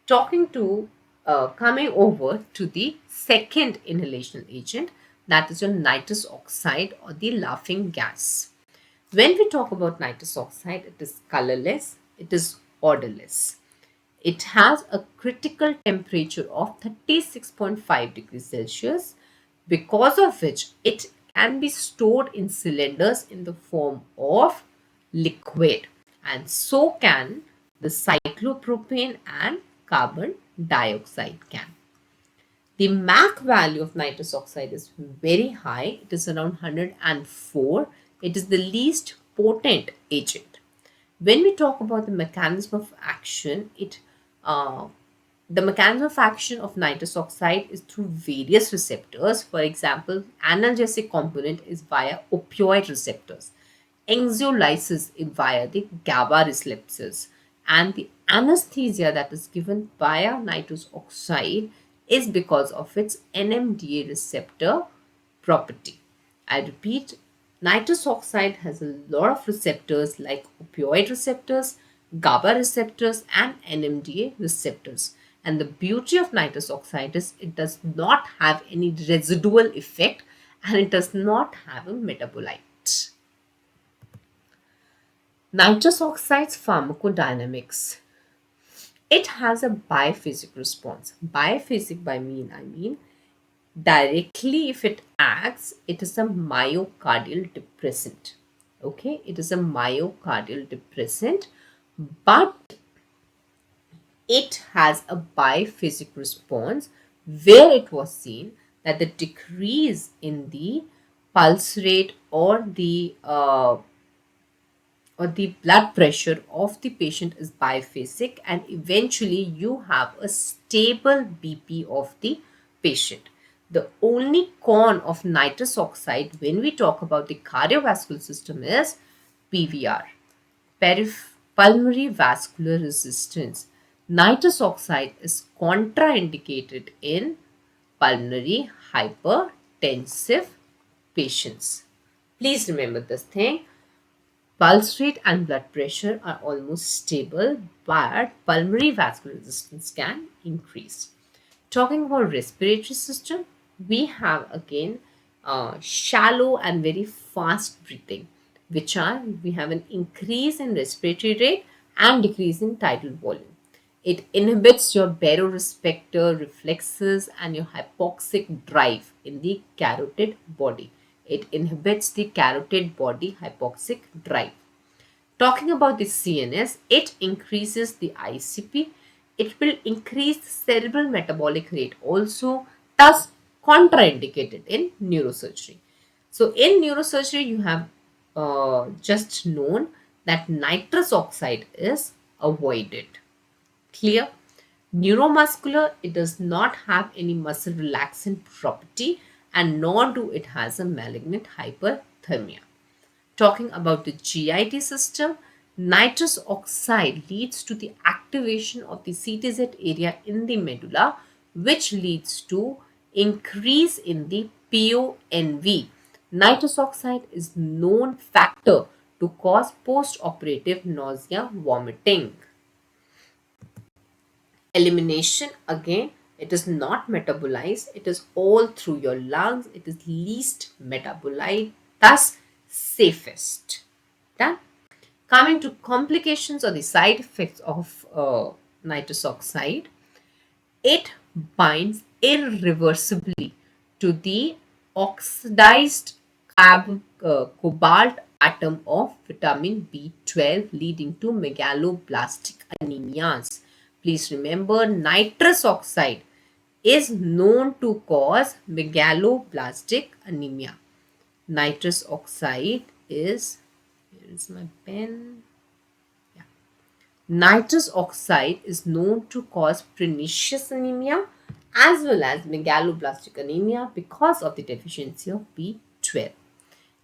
Coming over to the second inhalational agent, that is your nitrous oxide or the laughing gas. When we talk about nitrous oxide, it is colorless, it is odorless. It has a critical temperature of 36.5 degrees Celsius, because of which it can be stored in cylinders in the form of liquid, and so can the cyclopropane and carbon dioxide can. The MAC value of nitrous oxide is very high. It is around 104. It is the least potent agent. When we talk about the mechanism of action, the mechanism of action of nitrous oxide is through various receptors. For example, analgesic component is via opioid receptors. Anxiolysis is via the GABA receptors. And the anesthesia that is given via nitrous oxide is because of its NMDA receptor property. I repeat, nitrous oxide has a lot of receptors like opioid receptors, GABA receptors, and NMDA receptors. And the beauty of nitrous oxide is it does not have any residual effect and it does not have a metabolite. Nitrous oxide's pharmacodynamics. It has a biphasic response. Biphasic I mean directly if it acts, it is a myocardial depressant. Okay, it is a myocardial depressant, but it has a biphasic response where it was seen that the decrease in the pulse rate or the blood pressure of the patient is biphasic, and eventually you have a stable BP of the patient. The only con of nitrous oxide when we talk about the cardiovascular system is PVR, pulmonary vascular resistance. Nitrous oxide is contraindicated in pulmonary hypertensive patients. Please remember this thing. Pulse rate and blood pressure are almost stable, but pulmonary vascular resistance can increase. Talking about respiratory system, we have again shallow and very fast breathing, which are we have an increase in respiratory rate and decrease in tidal volume. It inhibits your barorespector reflexes and your hypoxic drive in the carotid body. It inhibits the carotid body hypoxic drive. Talking about the CNS, it increases the ICP. It will increase the cerebral metabolic rate also, thus contraindicated in neurosurgery. So in neurosurgery, you have just known that nitrous oxide is avoided. Clear? Neuromuscular, it does not have any muscle relaxant property and nor do it has a malignant hyperthermia. Talking about the GIT system, nitrous oxide leads to the activation of the CTZ area in the medulla, which leads to increase in the PONV. Nitrous oxide is known factor to cause post-operative nausea, vomiting. Elimination, again, it is not metabolized, it is all through your lungs, it is least metabolite, thus safest. Done. Coming to complications or the side effects of nitrous oxide, it binds irreversibly to the oxidized cobalt atom of vitamin B12, leading to megaloblastic anemias. Please remember, nitrous oxide is known to cause megaloblastic anemia. Nitrous oxide is, here is my pen. Yeah. Nitrous oxide is known to cause pernicious anemia as well as megaloblastic anemia because of the deficiency of B12.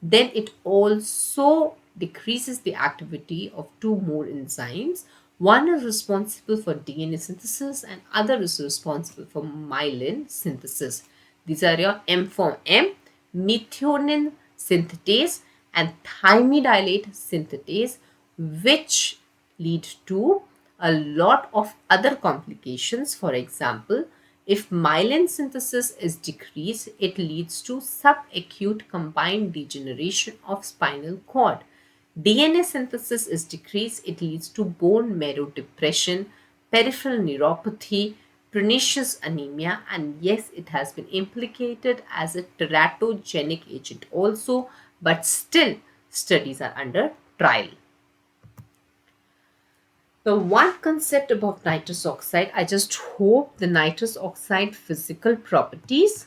Then it also decreases the activity of two more enzymes. One is responsible for DNA synthesis and other is responsible for myelin synthesis. These are your M form M, methionine synthetase and thymidylate synthetase, which lead to a lot of other complications. For example, if myelin synthesis is decreased, it leads to subacute combined degeneration of spinal cord. DNA synthesis is decreased, it leads to bone marrow depression, peripheral neuropathy, pernicious anemia, and yes, it has been implicated as a teratogenic agent also, but still studies are under trial. The one concept about nitrous oxide, I just hope the nitrous oxide physical properties,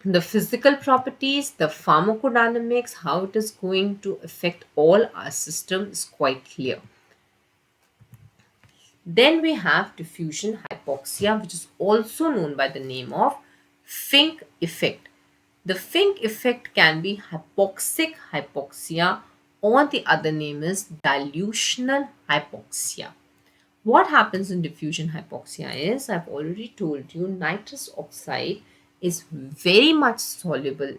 the pharmacodynamics, how it is going to affect all our system is quite clear. Then we have diffusion hypoxia, which is also known by the name of Fink effect. The Fink effect can be hypoxic hypoxia, or the other name is dilutional hypoxia. What happens in diffusion hypoxia is, I've already told you, nitrous oxide is very much soluble,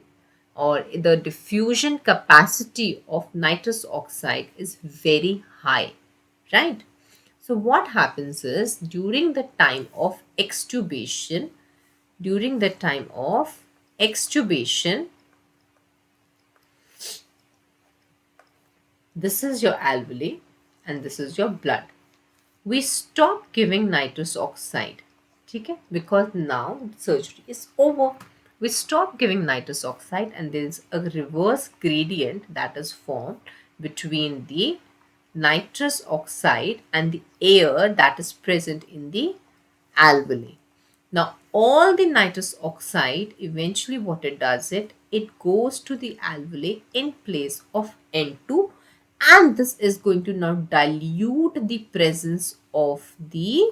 or the diffusion capacity of nitrous oxide is very high, right? So what happens is during the time of extubation, this is your alveoli and this is your blood. We stop giving nitrous oxide, okay? Because now surgery is over. We stop giving nitrous oxide and there is a reverse gradient that is formed between the nitrous oxide and the air that is present in the alveoli. Now, all the nitrous oxide, eventually what it does, it goes to the alveoli in place of N2, and this is going to now dilute the presence of the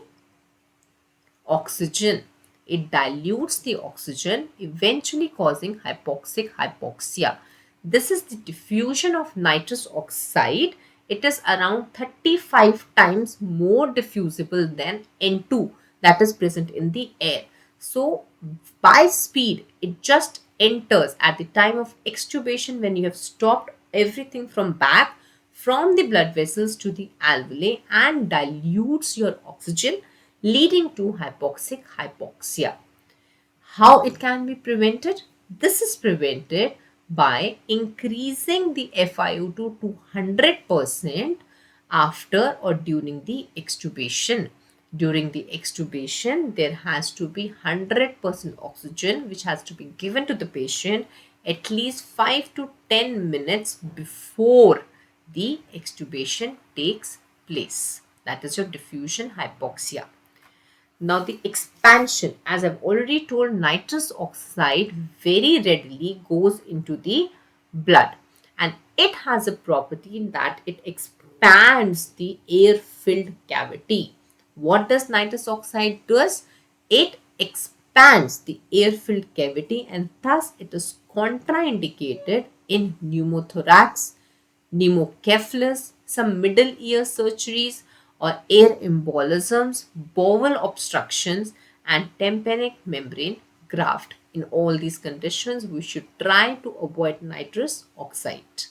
oxygen. It dilutes the oxygen, eventually causing hypoxic hypoxia. This is the diffusion of nitrous oxide. It is around 35 times more diffusible than N2 that is present in the air. So, by speed, it just enters at the time of extubation when you have stopped everything from back from the blood vessels to the alveoli and dilutes your oxygen, leading to hypoxic hypoxia. How it can be prevented? This is prevented by increasing the FiO2 to 100% after or during the extubation. During the extubation, there has to be 100% oxygen which has to be given to the patient at least 5 to 10 minutes before the extubation takes place. That is your diffusion hypoxia. Now the expansion, as I've already told, nitrous oxide very readily goes into the blood and it has a property that it expands the air-filled cavity. What does nitrous oxide does? It expands the air-filled cavity and thus it is contraindicated in pneumothorax, pneumocephalus, some middle ear surgeries or air embolisms, bowel obstructions and tympanic membrane graft. In all these conditions, we should try to avoid nitrous oxide.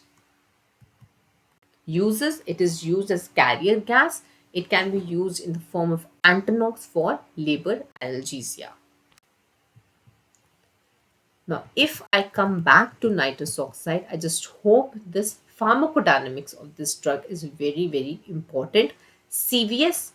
Uses: it is used as carrier gas. It can be used in the form of Antonox for labor analgesia. Now, if I come back to nitrous oxide, I just hope this pharmacodynamics of this drug is very, very important. CVS,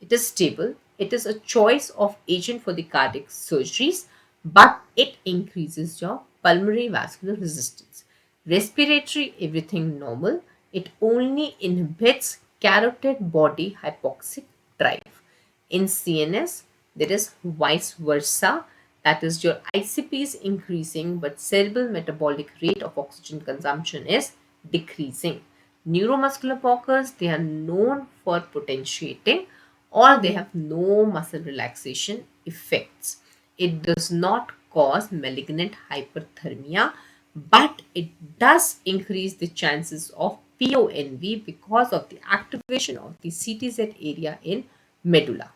it is stable. It is a choice of agent for the cardiac surgeries, but it increases your pulmonary vascular resistance. Respiratory, everything normal. It only inhibits carotid body hypoxic drive. In CNS, there is vice versa. That is, your ICP is increasing, but cerebral metabolic rate of oxygen consumption is decreasing. Neuromuscular blockers, they are known for potentiating or they have no muscle relaxation effects. It does not cause malignant hyperthermia, but it does increase the chances of PONV because of the activation of the CTZ area in medulla.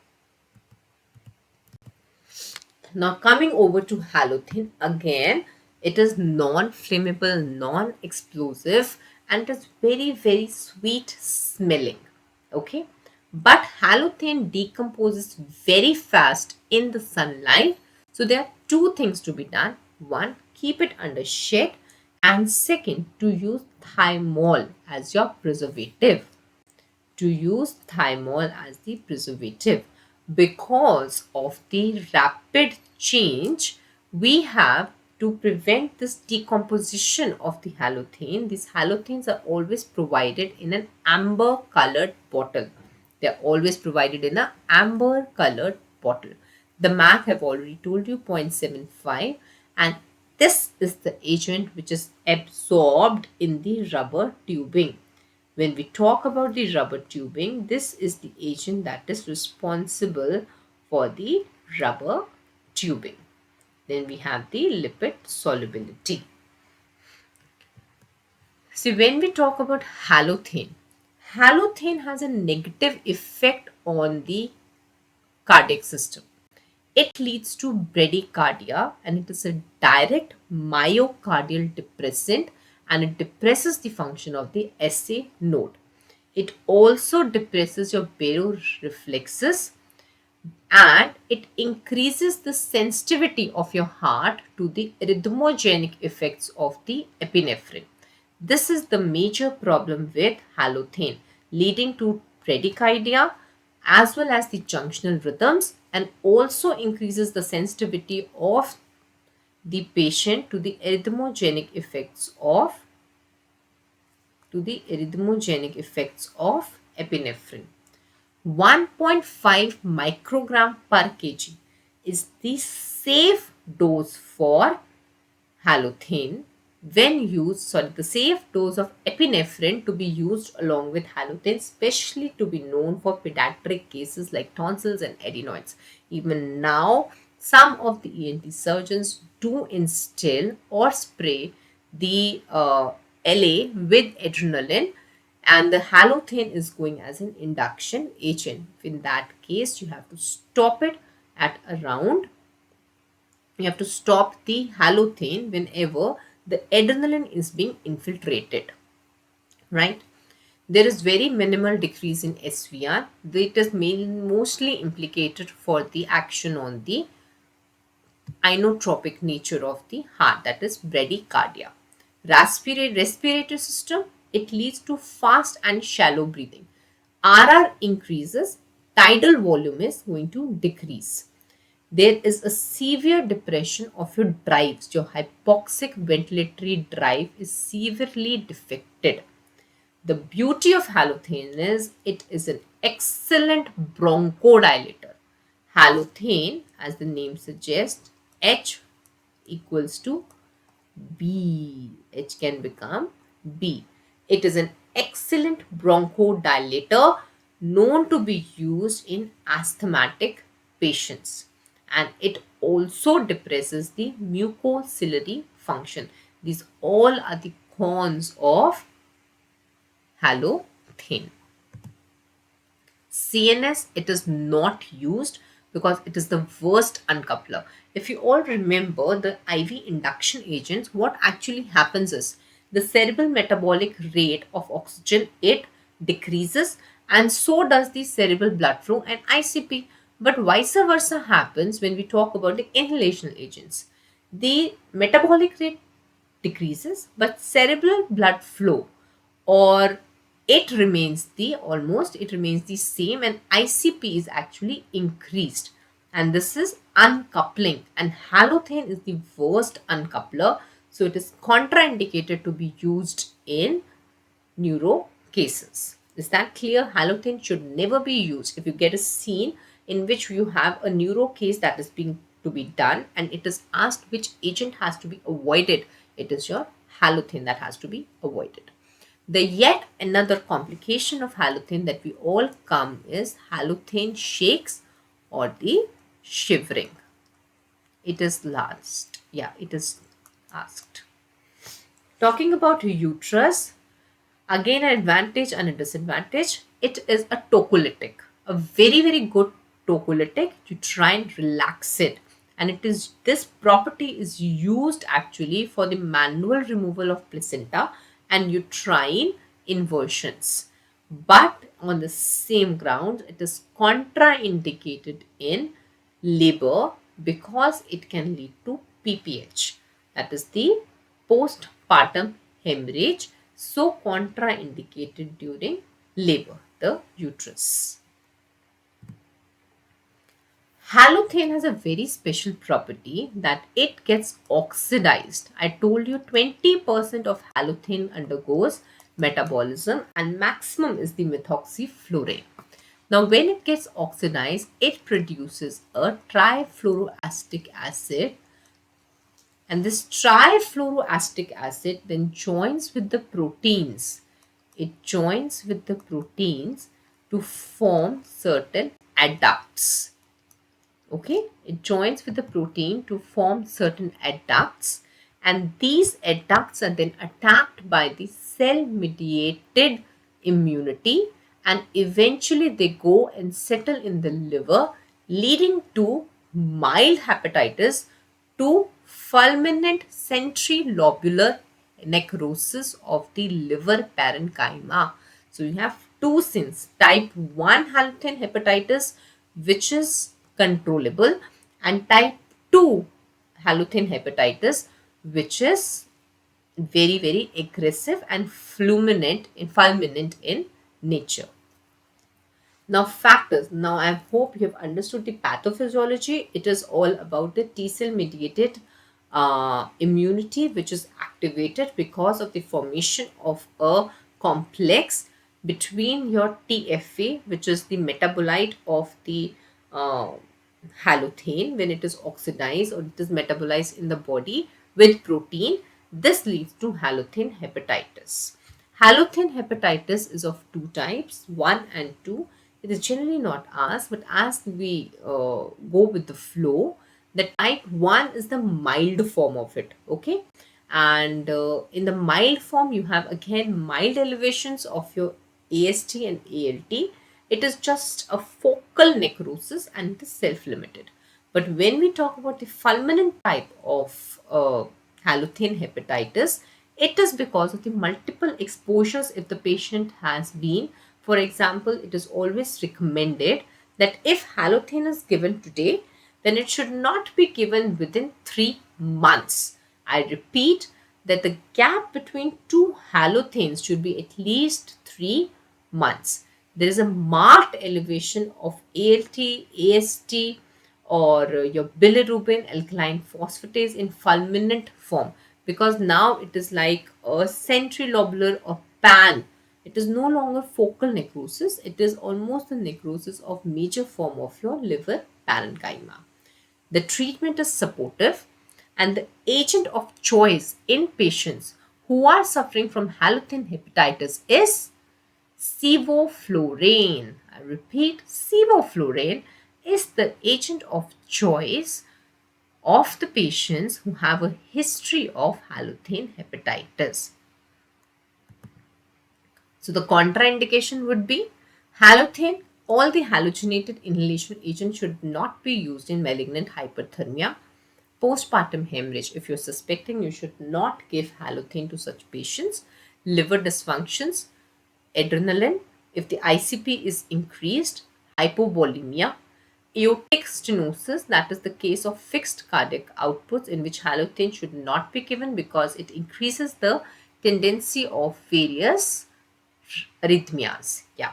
Now coming over to halothane, again it is non-flammable, non-explosive and it is very, very sweet smelling. Okay, but halothane decomposes very fast in the sunlight. So there are two things to be done. One, keep it under shade, and second, to use thymol as your preservative. As the preservative. Because of the rapid change, we have to prevent this decomposition of the halothane. These halothanes are always provided in an amber colored bottle. They are always provided in an amber colored bottle. The MAC have already told you 0.75, and this is the agent which is absorbed in the rubber tubing. When we talk about the rubber tubing, this is the agent that is responsible for the rubber tubing. Then we have the lipid solubility. See, when we talk about halothane, halothane has a negative effect on the cardiac system. It leads to bradycardia and it is a direct myocardial depressant and it depresses the function of the SA node. It also depresses your baroreflexes, and it increases the sensitivity of your heart to the arrhythmogenic effects of the epinephrine. This is the major problem with halothane, leading to bradycardia as well as the junctional rhythms, and also increases the sensitivity of the patient to the arrhythmogenic effects of epinephrine. 1.5 microgram per kg is the safe dose for halothane when used, the safe dose of epinephrine to be used along with halothane, especially to be known for pediatric cases like tonsils and adenoids. Even now, some of the ENT surgeons do instill or spray the LA with adrenaline, and the halothane is going as an induction agent. In that case, you have to stop it at around, you have to stop the halothane whenever the adrenaline is being infiltrated, right? There is very minimal decrease in SVR. It is mostly implicated for the action on the inotropic nature of the heart, that is bradycardia. Respiratory system, it leads to fast and shallow breathing. RR increases, tidal volume is going to decrease. There is a severe depression of your drives. Your hypoxic ventilatory drive is severely defected. The beauty of halothane is it is an excellent bronchodilator. Halothane, as the name suggests, H equals to B. H can become B. It is an excellent bronchodilator known to be used in asthmatic patients, and it also depresses the mucociliary function. These all are the cons of halothane. CNS, it is not used because it is the worst uncoupler. If you all remember the IV induction agents, what actually happens is the cerebral metabolic rate of oxygen, it decreases, and so does the cerebral blood flow and ICP. But vice versa happens when we talk about the inhalational agents. The metabolic rate decreases, but cerebral blood flow, or it remains the same, and ICP is actually increased, and this is uncoupling, and halothane is the worst uncoupler, so it is contraindicated to be used in neuro cases. Is that clear? Halothane should never be used. If you get a scene in which you have a neuro case that is being to be done and it is asked which agent has to be avoided, it is your halothane that has to be avoided. The yet another complication of halothane that we all come is halothane shakes or the shivering. It is last. Yeah, it is asked. Talking about uterus, again an advantage and a disadvantage. It is a tocolytic, a very, very good tocolytic. You try and relax it. And it is, this property is used actually for the manual removal of placenta and uterine inversions. But on the same ground, it is contraindicated in labor because it can lead to PPH, that is the postpartum hemorrhage, so contraindicated during labor, the uterus. Halothane has a very special property that it gets oxidized. I told you 20% of halothane undergoes metabolism and maximum is the methoxyfluorine. Now when it gets oxidized, it produces a trifluoroacetic acid, and this trifluoroacetic acid then joins with the proteins. It joins with the proteins to form certain adducts. Okay, it joins with the protein to form certain adducts, and these adducts are then attacked by the cell mediated immunity, and eventually they go and settle in the liver, leading to mild hepatitis to fulminant centrilobular necrosis of the liver parenchyma. So you have two sins: type 1 halogen hepatitis, which is controllable, and type 2 halogen hepatitis, which is very, very aggressive and fulminant in nature. Now, factors. Now, I hope you have understood the pathophysiology. It is all about the T cell mediated immunity, which is activated because of the formation of a complex between your TFA, which is the metabolite of the uh, halothane when it is oxidized or it is metabolized in the body with protein. This leads to halothane hepatitis. Halothane hepatitis is of two types, 1 and 2. It is generally not asked, but as we go with the flow, the type 1 is the mild form of it, okay? And in the mild form, you have again mild elevations of your AST and ALT. It is just a focal necrosis and it is self-limited. But when we talk about the fulminant type of halothane hepatitis, it is because of the multiple exposures if the patient has been. For example, it is always recommended that if halothane is given today, then it should not be given within 3 months. I repeat that the gap between two halothanes should be at least 3 months. There is a marked elevation of ALT, AST, or your bilirubin alkaline phosphatase in fulminant form, because now it is like a centrilobular or pan. It is no longer focal necrosis. It is almost the necrosis of major form of your liver parenchyma. The treatment is supportive, and the agent of choice in patients who are suffering from halothane hepatitis is sevoflurane. I repeat, sevoflurane is the agent of choice of the patients who have a history of halothane hepatitis. So the contraindication would be halothane. All the halogenated inhalation agents should not be used in malignant hyperthermia. Postpartum hemorrhage, if you're suspecting, you should not give halothane to such patients. Liver dysfunctions, adrenaline, if the ICP is increased, hypovolemia, aortic stenosis, that is the case of fixed cardiac outputs in which halothane should not be given because it increases the tendency of various arrhythmias. Yeah.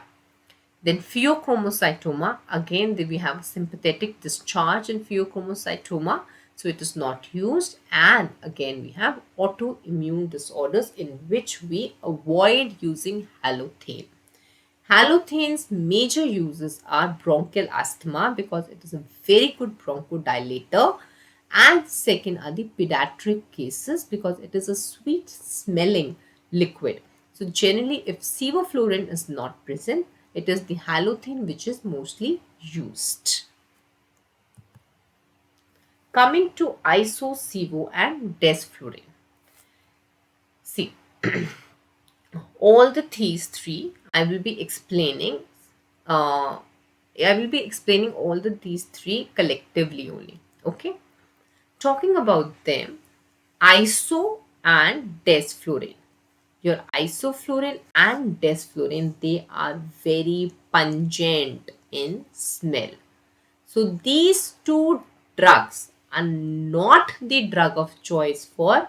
Then pheochromocytoma, again we have sympathetic discharge in pheochromocytoma, so it is not used. And again we have autoimmune disorders in which we avoid using halothane. Halothane's major uses are bronchial asthma because it is a very good bronchodilator, and second are the pediatric cases because it is a sweet smelling liquid. So generally if sevoflurane is not present, it is the halothane which is mostly used. Coming to isosevo and desflurane. See, all these three I will be explaining. Uh, I will be explaining all these three collectively only. Okay. Talking about them, iso and desflurane. Your isoflurane and desflurane, they are very pungent in smell. So these two drugs are not the drug of choice for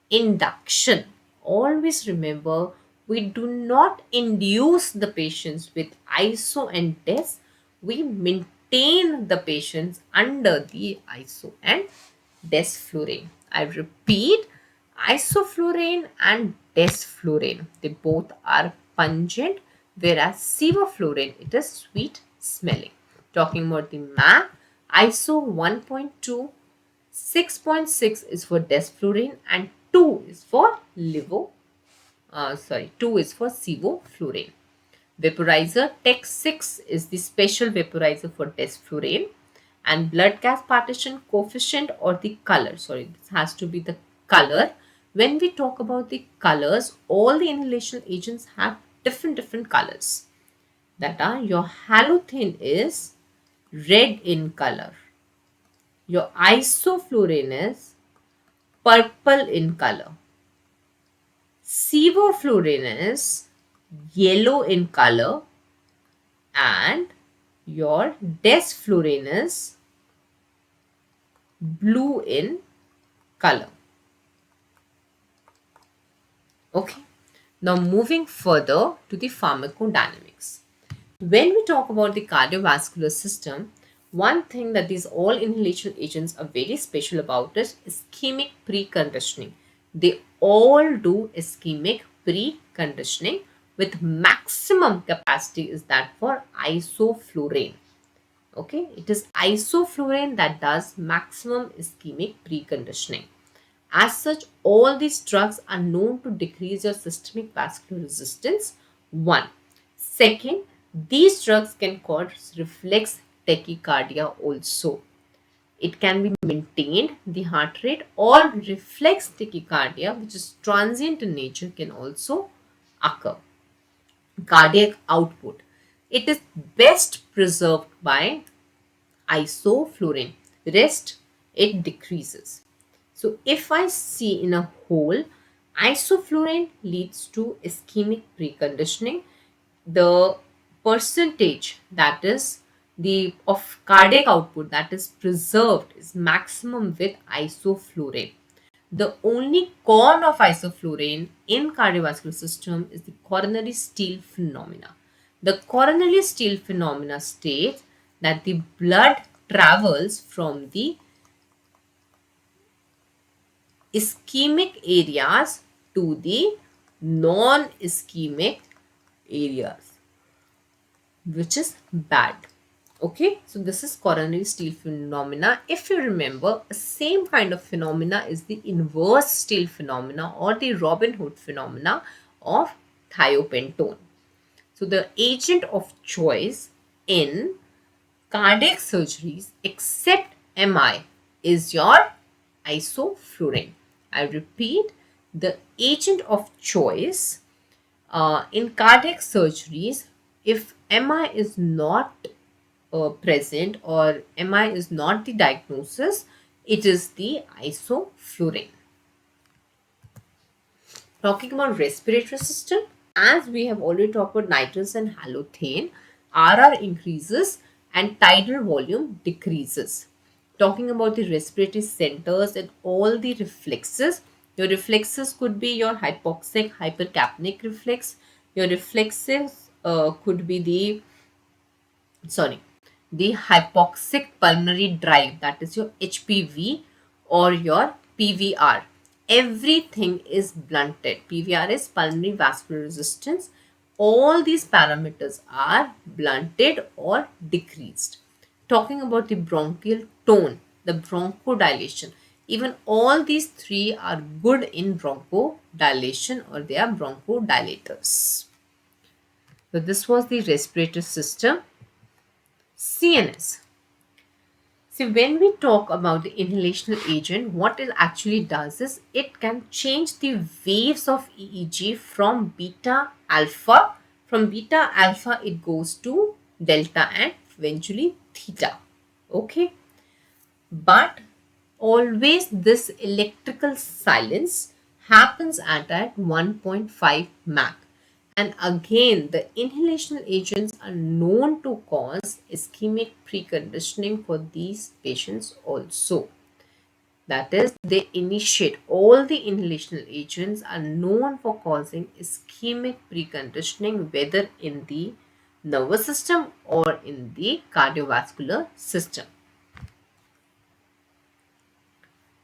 induction. Always remember, we do not induce the patients with iso and des. We maintain the patients under the iso and desflurane. I repeat, isoflurane and desflurane, they both are pungent, whereas sevoflurane, it is sweet smelling. Talking about the MAC, ISO 1.2, 6.6 is for desflurane and 2 is for 2 is for sevoflurane. Vaporizer, Tech 6 is the special vaporizer for desflurane, and blood gas partition coefficient or the color, this has to be the color. When we talk about the colors, all the inhalation agents have different colors. That are, your halothane is red in color, your isoflurane is purple in color, sevoflurane is yellow in color, and your desflurane is blue in color. Okay. Now moving further to the pharmacodynamics. When we talk about the cardiovascular system, one thing that these all inhalation agents are very special about is ischemic preconditioning. They all do ischemic preconditioning with maximum capacity is that for isoflurane. Okay, it is isoflurane that does maximum ischemic preconditioning. As such, all these drugs are known to decrease your systemic vascular resistance. One. Second, these drugs can cause reflex tachycardia also. It can be maintained, the heart rate, or reflex tachycardia, which is transient in nature, can also occur. Cardiac output. It is best preserved by isoflurane. Rest, it decreases. So if I see in a whole, isoflurane leads to ischemic preconditioning. The percentage that is the of cardiac output that is preserved is maximum with isoflurane. The only con of isoflurane in cardiovascular system is the coronary steal phenomena. The coronary steal phenomena states that the blood travels from the ischemic areas to the non-ischemic areas, which is bad. Okay, so this is coronary steal phenomena. If you remember, same kind of phenomena is the inverse steal phenomena or the Robin Hood phenomena of thiopentone. So the agent of choice in cardiac surgeries except MI is your isoflurane. I repeat, the agent of choice in cardiac surgeries, if MI is not present or MI is not the diagnosis, it is the isoflurane. Talking about respiratory system, as we have already talked about nitrous and halothane, RR increases and tidal volume decreases. Talking about the respiratory centers and all the reflexes, your reflexes could be your hypoxic hypercapnic reflex. Your reflexes could be the hypoxic pulmonary drive, that is your HPV or your PVR. Everything is blunted. PVR is pulmonary vascular resistance. All these parameters are blunted or decreased. Talking about the bronchial tone, the bronchodilation, even all these three are good in bronchodilation or they are bronchodilators. So this was the respiratory system. CNS. See, when we talk about the inhalational agent, what it actually does is it can change the waves of EEG from beta alpha. From beta alpha, it goes to delta and eventually theta. Okay. But always this electrical silence happens at 1.5 Mach. And again, the inhalational agents are known to cause ischemic preconditioning for these patients also. That is, they initiate, all the inhalational agents are known for causing ischemic preconditioning, whether in the nervous system or in the cardiovascular system.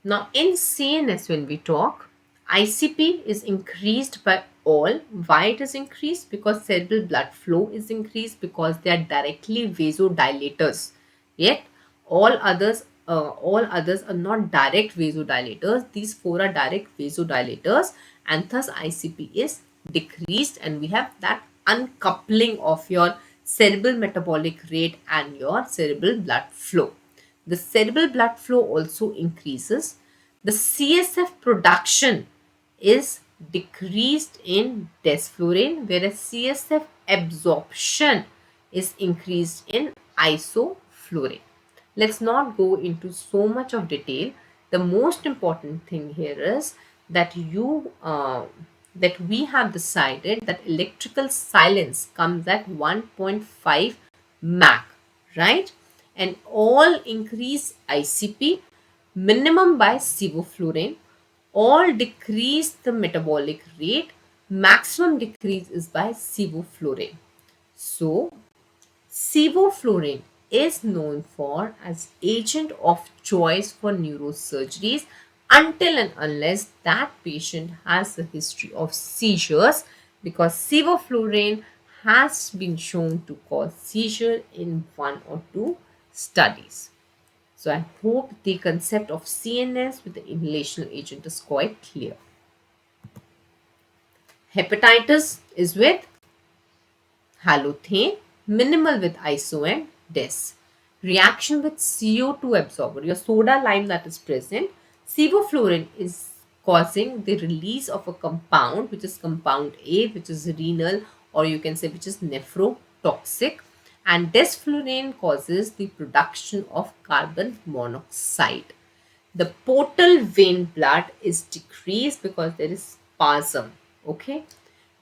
Now, in CNS, when we talk, ICP is increased by all. Why it is increased? Because cerebral blood flow is increased because they are directly vasodilators. Yet, all others are not direct vasodilators. These four are direct vasodilators, and thus ICP is decreased, and we have that uncoupling of your cerebral metabolic rate and your cerebral blood flow. The cerebral blood flow also increases. The CSF production is decreased in desflurane, whereas CSF absorption is increased in isoflurane. Let's not go into so much of detail. The most important thing here is that that we have decided that electrical silence comes at 1.5 Mach, right? And all increase ICP minimum by sevoflurane, all decrease the metabolic rate, maximum decrease is by sevoflurane. So sevoflurane is known for as agent of choice for neurosurgeries until and unless that patient has a history of seizures, because sevoflurane has been shown to cause seizure in one or two studies. So I hope the concept of CNS with the inhalational agent is quite clear. Hepatitis is with halothane, minimal with iso and des. Reaction with CO2 absorber, your soda lime that is present, sevoflurane is causing the release of a compound which is compound A, which is renal, or you can say which is nephrotoxic, and desflurane causes the production of carbon monoxide. The portal vein blood is decreased because there is spasm. Okay.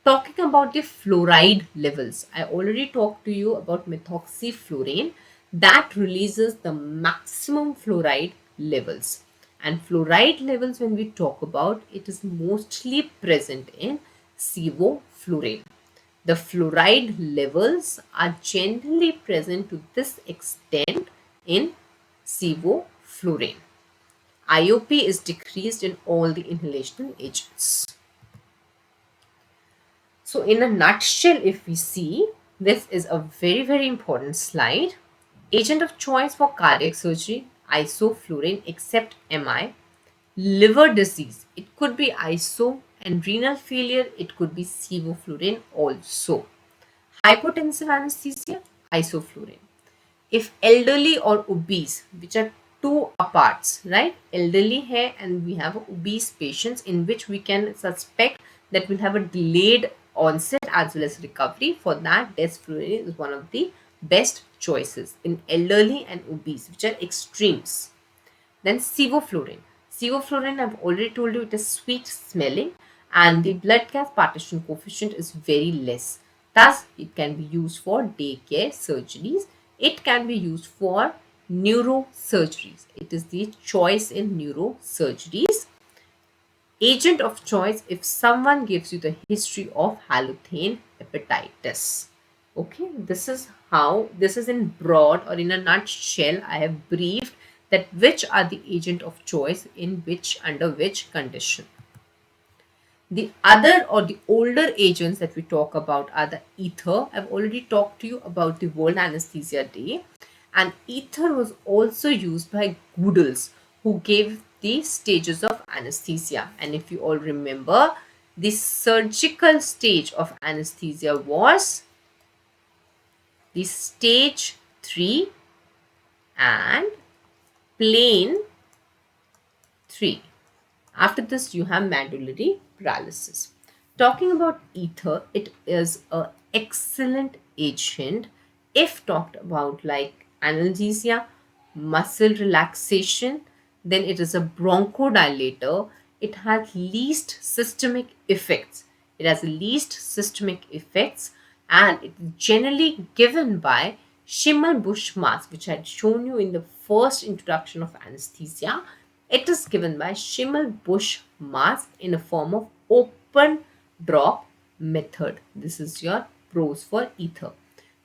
Talking about the fluoride levels, I already talked to you about methoxyflurane that releases the maximum fluoride levels. And fluoride levels, when we talk about, it is mostly present in sevoflurane. The fluoride levels are generally present to this extent in sevoflurane. IOP is decreased in all the inhalational agents. So in a nutshell, if we see, this is a very important slide. Agent of choice for cardiac surgery, isoflurane except MI. Liver disease, it could be iso, and renal failure, it could be sevoflurane also. Hypotensive anesthesia, isoflurane. If elderly or obese, which are two aparts, right? Elderly hair and we have obese patients in which we can suspect that we'll have a delayed onset as well as recovery. For that, desflurane is one of the best choices in elderly and obese, which are extremes. Then sevoflurane. Sevoflurane, I've already told you, it is sweet smelling and the blood gas partition coefficient is very less. Thus, it can be used for daycare surgeries. It can be used for neurosurgeries. It is the choice in neurosurgeries. Agent of choice if someone gives you the history of halothane hepatitis. Okay, this is in broad or in a nutshell. I have briefed that which are the agent of choice in which under which condition. The other or the older agents that we talk about are the ether. I've already talked to you about the World Anesthesia Day, and ether was also used by Goodles, who gave the stages of anesthesia. And if you all remember, the surgical stage of anesthesia was the stage 3 and plain 3. After this, you have medullary paralysis. Talking about ether, it is an excellent agent if talked about like analgesia, muscle relaxation, then it is a bronchodilator. It has least systemic effects. It has least systemic effects and it is generally given by Schimmelbusch mask, which I had shown you in the first introduction of anesthesia. It is given by Schimmelbusch mask in a form of open drop method. This is your pros for ether.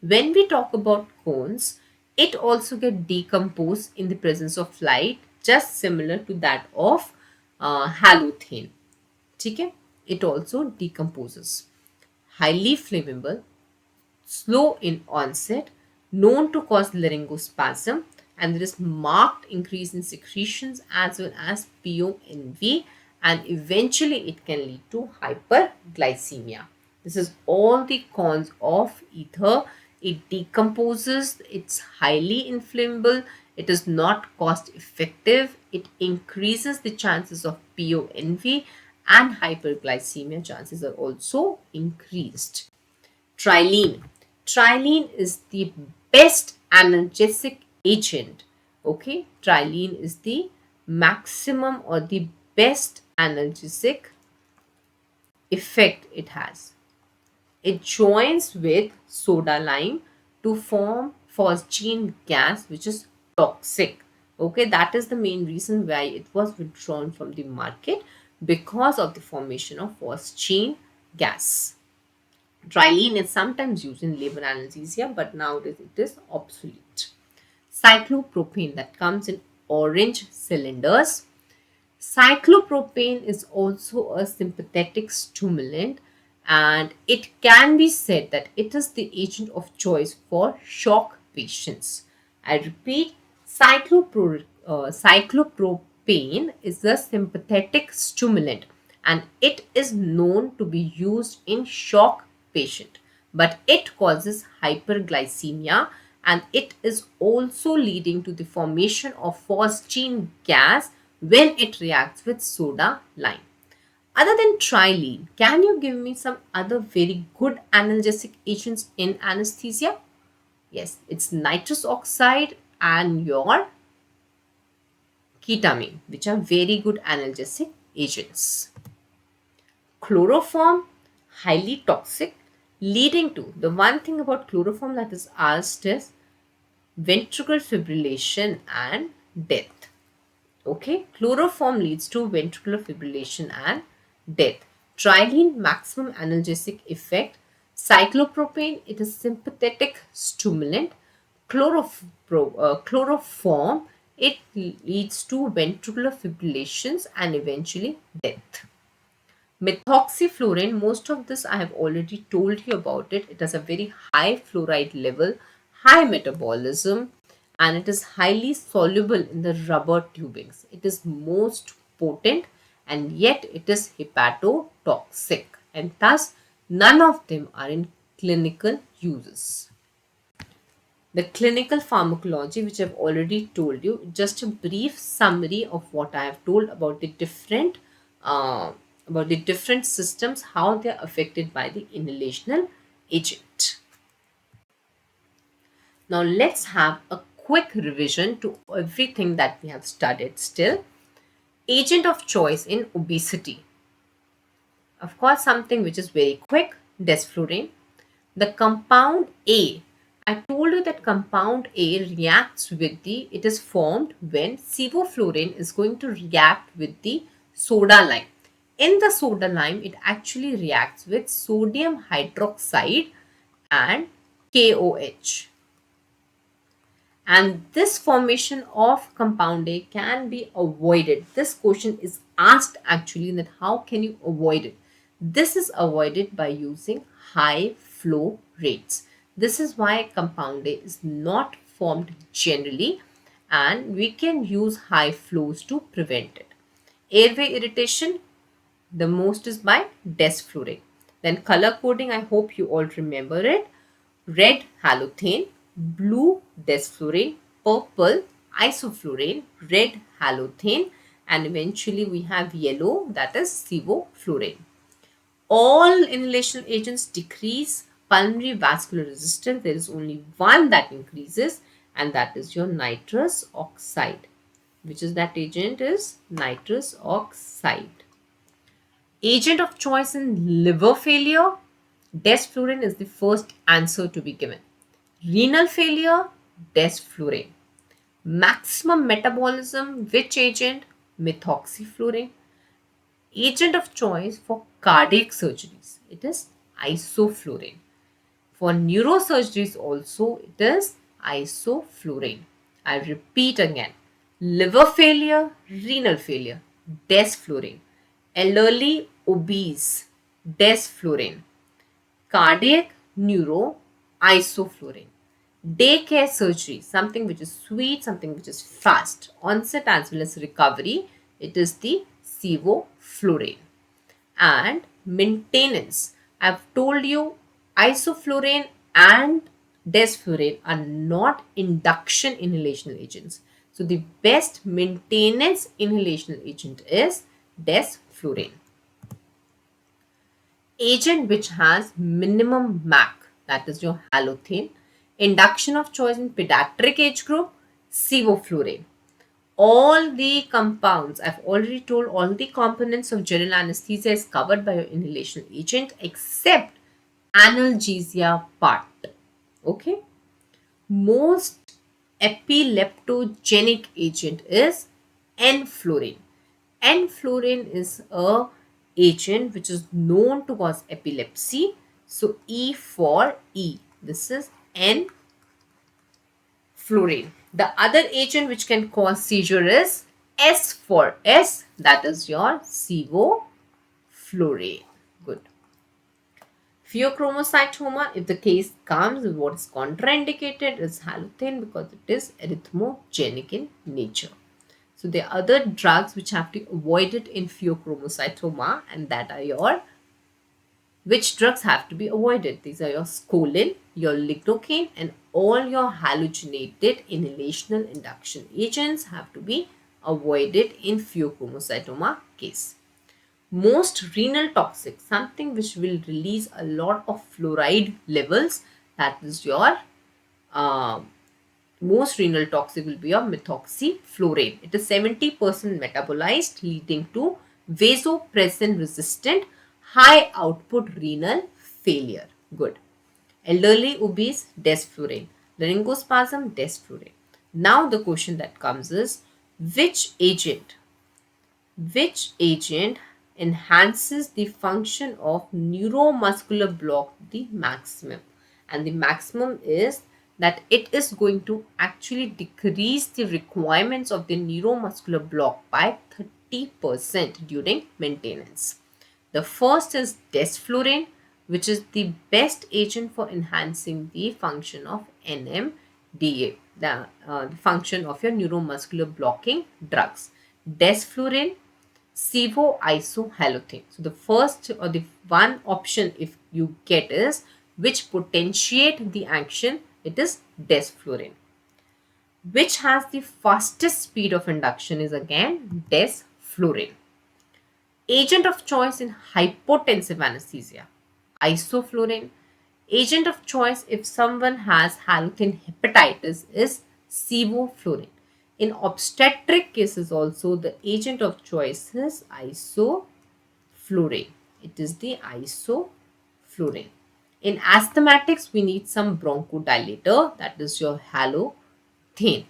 When we talk about cones, it also get decomposed in the presence of light, just similar to that of halothane. Okay? It also decomposes. Highly flammable, slow in onset, known to cause laryngospasm, and there is marked increase in secretions as well as PONV, and eventually it can lead to hyperglycemia. This is all the cons of ether. It decomposes, it's highly inflammable, it is not cost effective, it increases the chances of PONV, and hyperglycemia chances are also increased. Trilene. Trilene is the best analgesic agent. Okay, trilene is the maximum or the best analgesic effect it has. It joins with soda lime to form phosgene gas, which is toxic. Okay, that is the main reason why it was withdrawn from the market, because of the formation of phosgene gas. Trilene is sometimes used in labor anesthesia, but nowadays it is obsolete. Cyclopropane, that comes in orange cylinders. Cyclopropane is also a sympathetic stimulant, and it can be said that it is the agent of choice for shock patients. I repeat, cyclopropane is a sympathetic stimulant, and it is known to be used in shock patient, but it causes hyperglycemia, and it is also leading to the formation of phosgene gas when it reacts with soda lime. Other than trilene, can you give me some other very good analgesic agents in anesthesia? Yes, it's nitrous oxide and your ketamine, which are very good analgesic agents. Chloroform, highly toxic, leading to the one thing about chloroform that is asked is ventricular fibrillation and death. Okay, chloroform leads to ventricular fibrillation and death. Trilene, maximum analgesic effect. Cyclopropane, it is sympathetic stimulant. Chloroform, it leads to ventricular fibrillations and eventually death. Methoxyflurane, most of this I have already told you about it. It has a very high fluoride level, high metabolism, and it is highly soluble in the rubber tubings. It is most potent, and yet it is hepatotoxic, and thus none of them are in clinical uses. The clinical pharmacology, which I've already told you, just a brief summary of what I have told uh, about the different systems, how they are affected by the inhalational agent. Now let's have a quick revision to everything that we have studied still. Agent of choice in obesity. Of course, something which is very quick, desflurane. The compound A, I told you that compound A reacts with it is formed when sevoflurane is going to react with the soda lime. In the soda lime, it actually reacts with sodium hydroxide and KOH. And this formation of compound A can be avoided. This question is asked actually, that how can you avoid it? This is avoided by using high flow rates. This is why compound A is not formed generally, and we can use high flows to prevent it. Airway irritation, the most is by desflurane. Then color coding, I hope you all remember it. Red halothane, blue desflurane, purple isoflurane, red halothane, and eventually we have yellow, that is sevoflurane. All inhalational agents decrease pulmonary vascular resistance. There is only one that increases, and that is your nitrous oxide. Which is that agent? Is nitrous oxide. Agent of choice in liver failure, desflurane is the first answer to be given. Renal failure, desflurane. Maximum metabolism, which agent? Methoxyflurane. Agent of choice for cardiac surgeries, it is isoflurane. For neurosurgeries also, it is isoflurane. I repeat again, liver failure, renal failure, desflurane. Elderly, obese, desflurane. Cardiac, neuro, isoflurane. Daycare surgery, something which is sweet, something which is fast, onset as well as recovery, it is the sevoflurane. And maintenance, I've told you isoflurane and desflurane are not induction inhalational agents. So the best maintenance inhalational agent is desflurane. Agent which has minimum MAC, that is your halothane. Induction of choice in pediatric age group, sevoflurane. all the compounds, I've already told all the components of general anesthesia is covered by your inhalation agent except analgesia part. Okay. Most epileptogenic agent is enflurane. Enflurane is a agent which is known to cause epilepsy. So E for E. This is enflurane. The other agent which can cause seizure is S for S. That is your sevoflurane. Good. Pheochromocytoma, if the case comes, what is contraindicated is halothane because it is arrhythmogenic in nature. So there are other drugs which have to be avoided in pheochromocytoma, and that are your, which drugs have to be avoided? These are your scolin, your lignocaine, and all your halogenated inhalational induction agents have to be avoided in pheochromocytoma case. Most renal toxic, something which will release a lot of fluoride levels, that is your most renal toxic will be your methoxyflurane. It is 70% metabolized, leading to vasopressin resistant high output renal failure. Good. Elderly obese, desflurane. Laryngospasm, desflurane. Now the question that comes is, which agent enhances the function of neuromuscular block the maximum? And the maximum is that it is going to actually decrease the requirements of the neuromuscular block by 30% during maintenance. The first is desflurane, which is the best agent for enhancing the function of NMDA, the function of your neuromuscular blocking drugs. Desflurane, sevoisohalothane. So the first or the one option if you get is which potentiate the action, it is desflurane. Which has the fastest speed of induction is again desflurane. Agent of choice in hypotensive anesthesia, isoflurane. Agent of choice if someone has halothane hepatitis is sevoflurane. In obstetric cases also, the agent of choice is isoflurane. It is the isoflurane. In asthmatics, we need some bronchodilator, that is your halothane.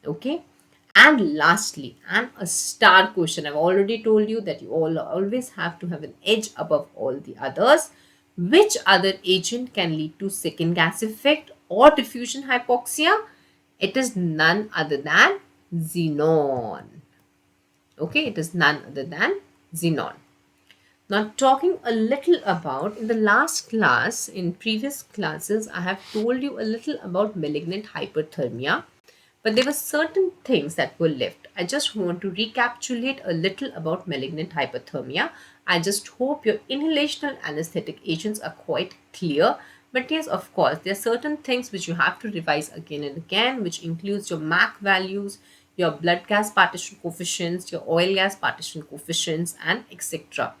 Okay. And lastly, and a star question, I've already told you that you all always have to have an edge above all the others. Which other agent can lead to second gas effect or diffusion hypoxia? It is none other than xenon. Okay, it is none other than xenon. Now, talking a little about, in the last class, in previous classes, I have told you a little about malignant hyperthermia, but there were certain things that were left. I just want to recapitulate a little about malignant hyperthermia. I just hope your inhalational anesthetic agents are quite clear. But yes, of course, there are certain things which you have to revise again and again, which includes your MAC values, your blood gas partition coefficients, your oil gas partition coefficients, and etc.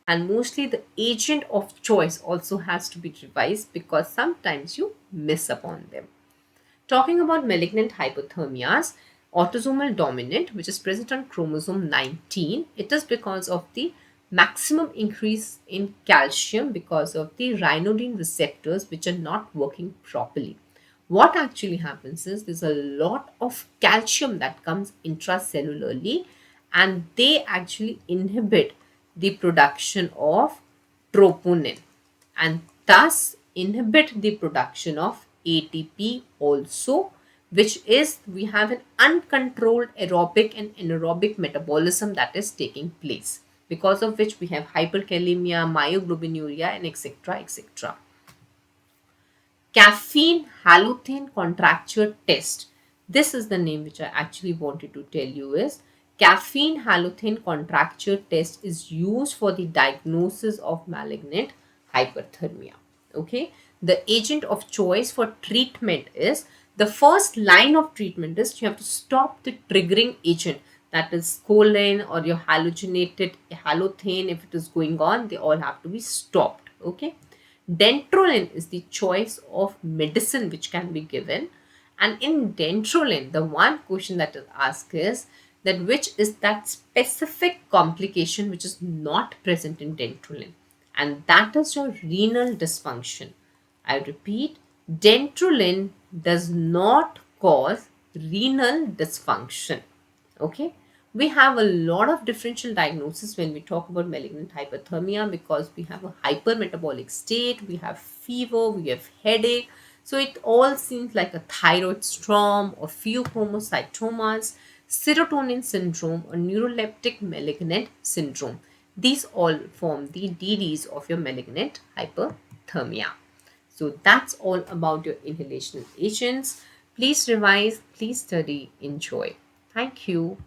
And mostly the agent of choice also has to be revised because sometimes you miss upon them. Talking about malignant hypothermias, autosomal dominant, which is present on chromosome 19, it is because of the maximum increase in calcium because of the ryanodine receptors which are not working properly. What actually happens is there's a lot of calcium that comes intracellularly and they actually inhibit the production of troponin and thus inhibit the production of ATP also, which is we have an uncontrolled aerobic and anaerobic metabolism that is taking place, because of which we have hyperkalemia, myoglobinuria, and etc. etc. Caffeine halothane contracture test. This is the name which I actually wanted to tell you is caffeine halothane contracture test is used for the diagnosis of malignant hyperthermia. Okay. The agent of choice for treatment is, the first line of treatment is you have to stop the triggering agent, that is scoline or your halogenated halothane. If it is going on, they all have to be stopped. Okay. Dentrolin is the choice of medicine which can be given. And in dentrolin, the one question that is asked is, that which is that specific complication which is not present in dentrulin, and that is your renal dysfunction. I repeat, dentrulin does not cause renal dysfunction. Okay, we have a lot of differential diagnosis when we talk about malignant hyperthermia, because we have a hypermetabolic state, we have fever, we have headache. So it all seems like a thyroid storm or pheochromocytomas, serotonin syndrome, or neuroleptic malignant syndrome. These all form the DDs of your malignant hyperthermia. So that's all about your inhalational agents. Please revise, please study, enjoy. Thank you.